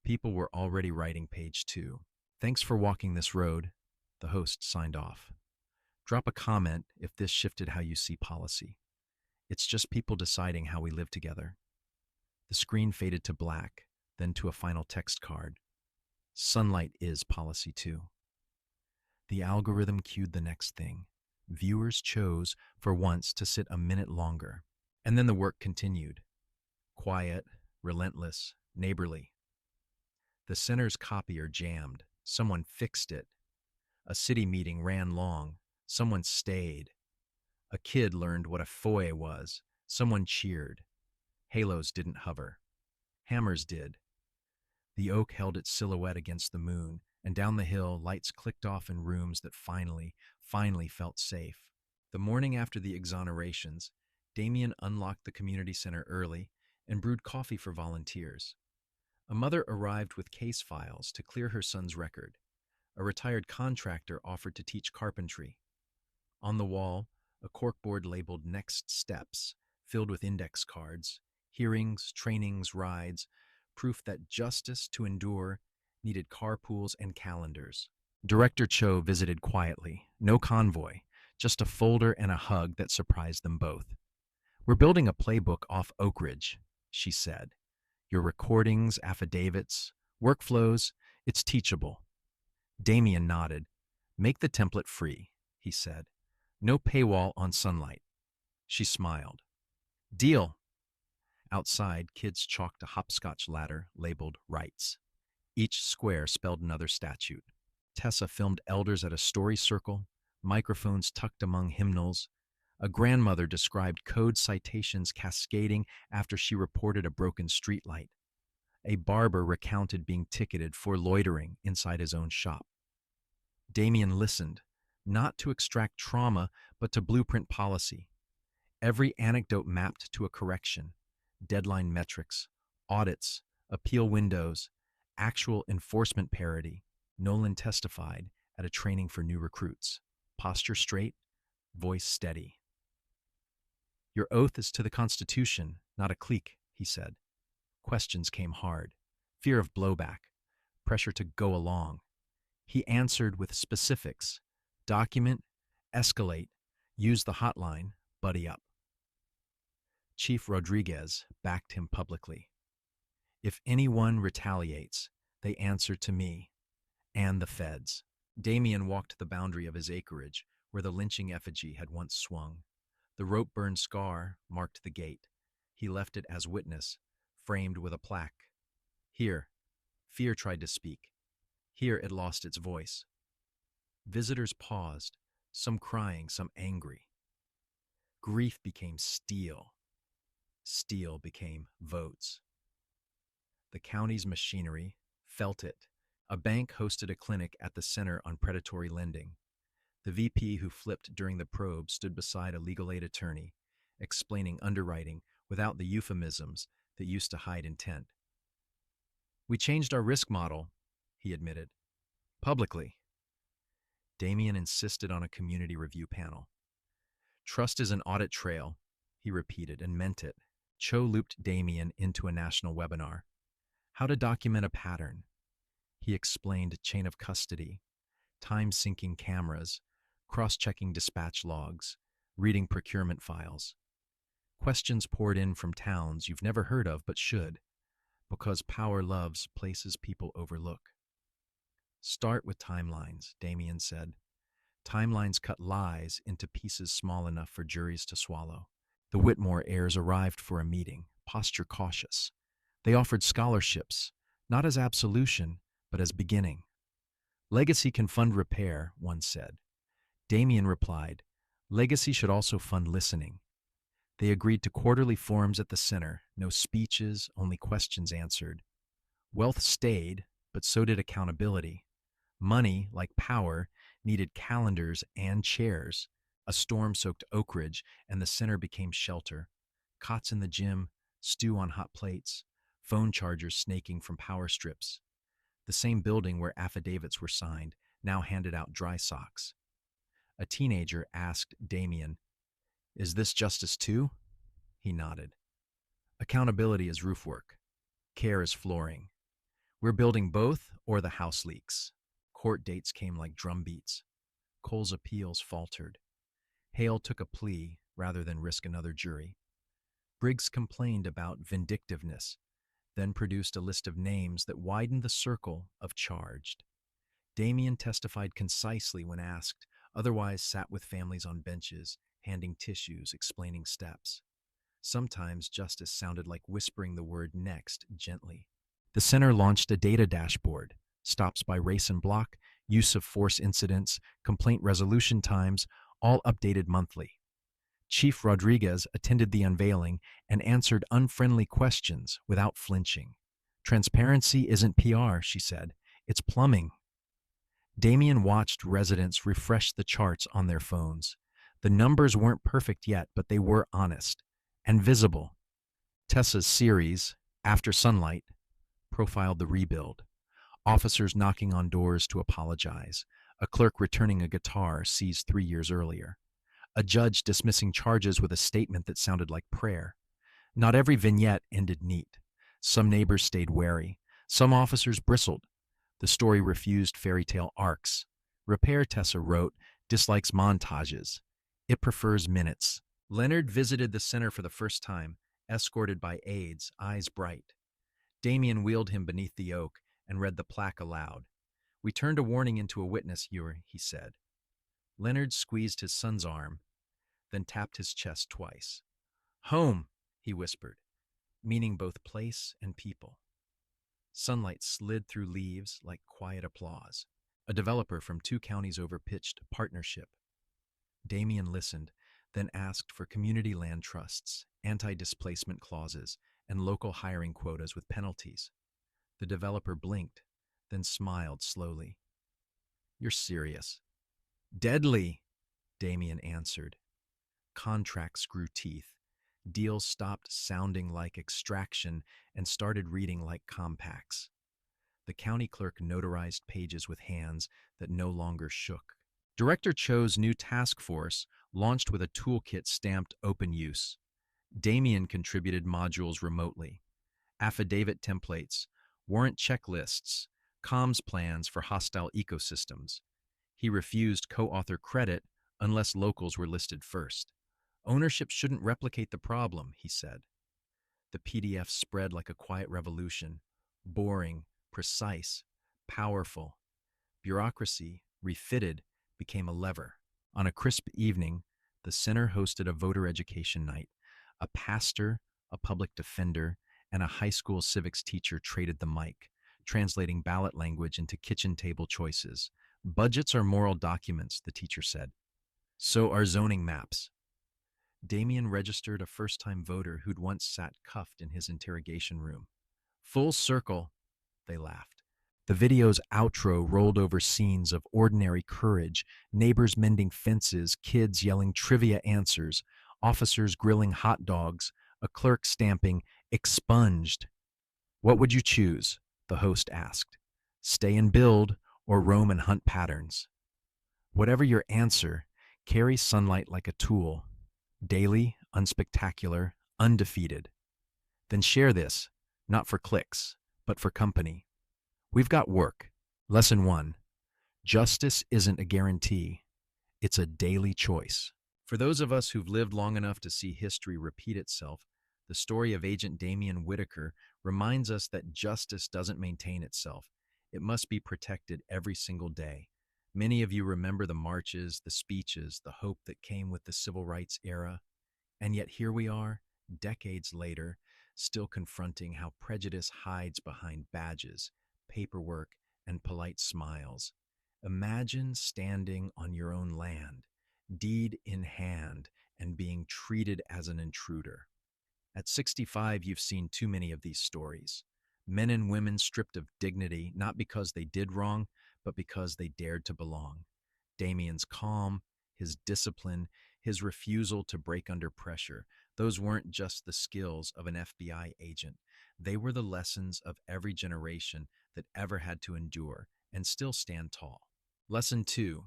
People were already writing page 2. Thanks for walking this road, the host signed off. Drop a comment if this shifted how you see policy. It's just people deciding how we live together. The screen faded to black, then to a final text card. Sunlight is policy too. The algorithm cued the next thing. Viewers chose, for once, to sit a minute longer. And then the work continued. Quiet, relentless, neighborly. The center's copier jammed. Someone fixed it. A city meeting ran long. Someone stayed. A kid learned what a foyer was. Someone cheered. Halos didn't hover. Hammers did. The oak held its silhouette against the moon, and down the hill, lights clicked off in rooms that finally felt safe. The morning after the exonerations, Damien unlocked the community center early and brewed coffee for volunteers. A mother arrived with case files to clear her son's record. A retired contractor offered to teach carpentry. On the wall, a corkboard labeled Next Steps, filled with index cards, hearings, trainings, rides, proof that justice to endure needed carpools and calendars. Director Cho visited quietly, no convoy, just a folder and a hug that surprised them both. We're building a playbook off Oak Ridge, she said. Your recordings, affidavits, workflows, it's teachable. Damien nodded. Make the template free, he said. No paywall on Sunlight. She smiled. Deal. Outside, kids chalked a hopscotch ladder labeled Rights. Each square spelled another statute. Tessa filmed elders at a story circle, microphones tucked among hymnals. A grandmother described code citations cascading after she reported a broken streetlight. A barber recounted being ticketed for loitering inside his own shop. Damien listened, not to extract trauma, but to blueprint policy. Every anecdote mapped to a correction, deadline metrics, audits, appeal windows, actual enforcement parity. Nolan testified at a training for new recruits. Posture straight, voice steady. Your oath is to the Constitution, not a clique, he said. Questions came hard. Fear of blowback. Pressure to go along. He answered with specifics. Document, escalate, use the hotline, buddy up. Chief Rodriguez backed him publicly. If anyone retaliates, they answer to me and the feds. Damien walked the boundary of his acreage, where the lynching effigy had once swung. The rope-burned scar marked the gate. He left it as witness, framed with a plaque. Here, fear tried to speak. Here it lost its voice. Visitors paused, some crying, some angry. Grief became steel. Steel became votes. The county's machinery felt it. A bank hosted a clinic at the Center on Predatory Lending. The VP who flipped during the probe stood beside a legal aid attorney, explaining underwriting without the euphemisms that used to hide intent. We changed our risk model, he admitted. Publicly. Damien insisted on a community review panel. Trust is an audit trail, he repeated and meant it. Cho looped Damien into a national webinar. How to document a pattern. He explained chain of custody, time-syncing cameras, cross-checking dispatch logs, reading procurement files. Questions poured in from towns you've never heard of but should, because power loves places people overlook. Start with timelines, Damien said. Timelines cut lies into pieces small enough for juries to swallow. The Whitmore heirs arrived for a meeting, posture cautious. They offered scholarships, not as absolution, but as beginning. Legacy can fund repair, one said. Damien replied, legacy should also fund listening. They agreed to quarterly forums at the center, no speeches, only questions answered. Wealth stayed, but so did accountability. Money, like power, needed calendars and chairs. A storm soaked Oak Ridge, and the center became shelter. Cots in the gym, stew on hot plates, phone chargers snaking from power strips. The same building where affidavits were signed now handed out dry socks. A teenager asked Damien, "Is this justice too?" He nodded. Accountability is roof work. Care is flooring. We're building both or the house leaks. Court dates came like drumbeats. Cole's appeals faltered. Hale took a plea rather than risk another jury. Briggs complained about vindictiveness, then produced a list of names that widened the circle of charged. Damien testified concisely when asked, otherwise sat with families on benches, handing tissues, explaining steps. Sometimes justice sounded like whispering the word next gently. The center launched a data dashboard, stops by race and block, use of force incidents, complaint resolution times, all updated monthly. Chief Rodriguez attended the unveiling and answered unfriendly questions without flinching. Transparency isn't PR, she said. It's plumbing. Damien watched residents refresh the charts on their phones. The numbers weren't perfect yet, but they were honest and visible. Tessa's series, After Sunlight, profiled the rebuild. Officers knocking on doors to apologize. A clerk returning a guitar seized 3 years earlier. A judge dismissing charges with a statement that sounded like prayer. Not every vignette ended neat. Some neighbors stayed wary. Some officers bristled. The story refused fairy tale arcs. Repair, Tessa wrote, dislikes montages. It prefers minutes. Leonard visited the center for the first time, escorted by aides, eyes bright. Damien wheeled him beneath the oak and read the plaque aloud. We turned a warning into a witness, he said. Leonard squeezed his son's arm, then tapped his chest twice. Home, he whispered, meaning both place and people. Sunlight slid through leaves like quiet applause. A developer from 2 counties over pitched partnership. Damien listened, then asked for community land trusts, anti-displacement clauses, and local hiring quotas with penalties. The developer blinked, then smiled slowly. You're serious. Deadly, Damien answered. Contracts grew teeth. Deals stopped sounding like extraction and started reading like compacts. The county clerk notarized pages with hands that no longer shook. Director Cho's new task force launched with a toolkit stamped open use. Damien contributed modules remotely. Affidavit templates, warrant checklists, comms plans for hostile ecosystems. He refused co-author credit unless locals were listed first. Ownership shouldn't replicate the problem, he said. The PDF spread like a quiet revolution, boring, precise, powerful. Bureaucracy, refitted, became a lever. On a crisp evening, the center hosted a voter education night. A pastor, a public defender, and a high school civics teacher traded the mic, translating ballot language into kitchen table choices. Budgets are moral documents, the teacher said. So are zoning maps. Damien registered a first-time voter who'd once sat cuffed in his interrogation room. Full circle, they laughed. The video's outro rolled over scenes of ordinary courage, neighbors mending fences, kids yelling trivia answers, officers grilling hot dogs, a clerk stamping, expunged. What would you choose? The host asked. Stay and build or roam and hunt patterns? Whatever your answer, carry sunlight like a tool. Daily, unspectacular, undefeated. Then share this, not for clicks, but for company. We've got work. Lesson 1. Justice isn't a guarantee. It's a daily choice. For those of us who've lived long enough to see history repeat itself, the story of Agent Damien Whitaker reminds us that justice doesn't maintain itself. It must be protected every single day. Many of you remember the marches, the speeches, the hope that came with the civil rights era. And yet here we are, decades later, still confronting how prejudice hides behind badges, paperwork, and polite smiles. Imagine standing on your own land, deed in hand, and being treated as an intruder. At 65, you've seen too many of these stories. Men and women stripped of dignity, not because they did wrong, but because they dared to belong. Damien's calm, his discipline, his refusal to break under pressure, those weren't just the skills of an FBI agent. They were the lessons of every generation that ever had to endure and still stand tall. Lesson 2.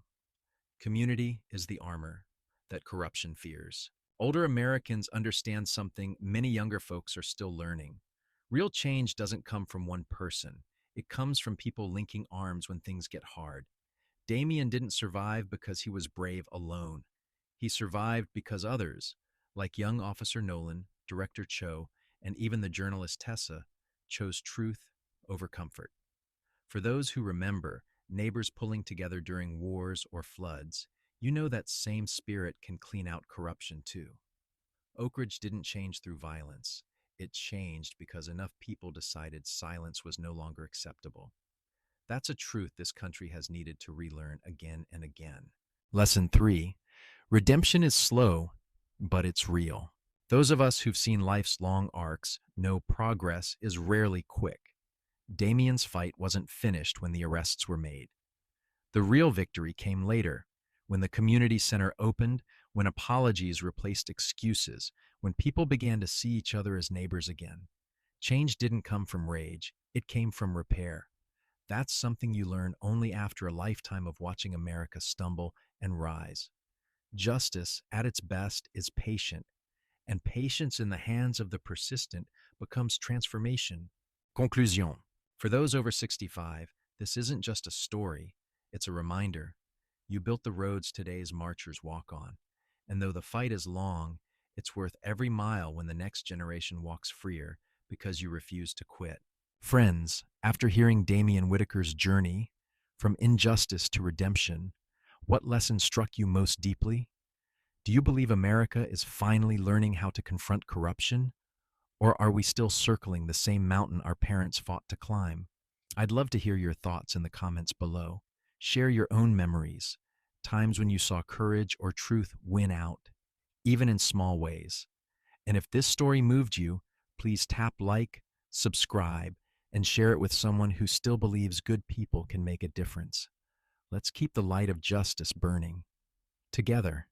Community is the armor that corruption fears. Older Americans understand something many younger folks are still learning. Real change doesn't come from one person. It comes from people linking arms when things get hard. Damien didn't survive because he was brave alone. He survived because others, like young Officer Nolan, Director Cho, and even the journalist Tessa, chose truth over comfort. For those who remember neighbors pulling together during wars or floods, you know that same spirit can clean out corruption too. Oak Ridge didn't change through violence. It changed because enough people decided silence was no longer acceptable. That's a truth this country has needed to relearn again and again. Lesson 3. Redemption is slow, but it's real. Those of us who've seen life's long arcs know progress is rarely quick. Damien's fight wasn't finished when the arrests were made. The real victory came later, when the community center opened, when apologies replaced excuses, when people began to see each other as neighbors again. Change didn't come from rage, it came from repair. That's something you learn only after a lifetime of watching America stumble and rise. Justice, at its best, is patient, and patience in the hands of the persistent becomes transformation. Conclusion. For those over 65, this isn't just a story, it's a reminder. You built the roads today's marchers walk on, and though the fight is long, it's worth every mile when the next generation walks freer because you refuse to quit. Friends, after hearing Damien Whitaker's journey, from injustice to redemption, what lesson struck you most deeply? Do you believe America is finally learning how to confront corruption? Or are we still circling the same mountain our parents fought to climb? I'd love to hear your thoughts in the comments below. Share your own memories, times when you saw courage or truth win out, even in small ways. And if this story moved you, please tap like, subscribe, and share it with someone who still believes good people can make a difference. Let's keep the light of justice burning together.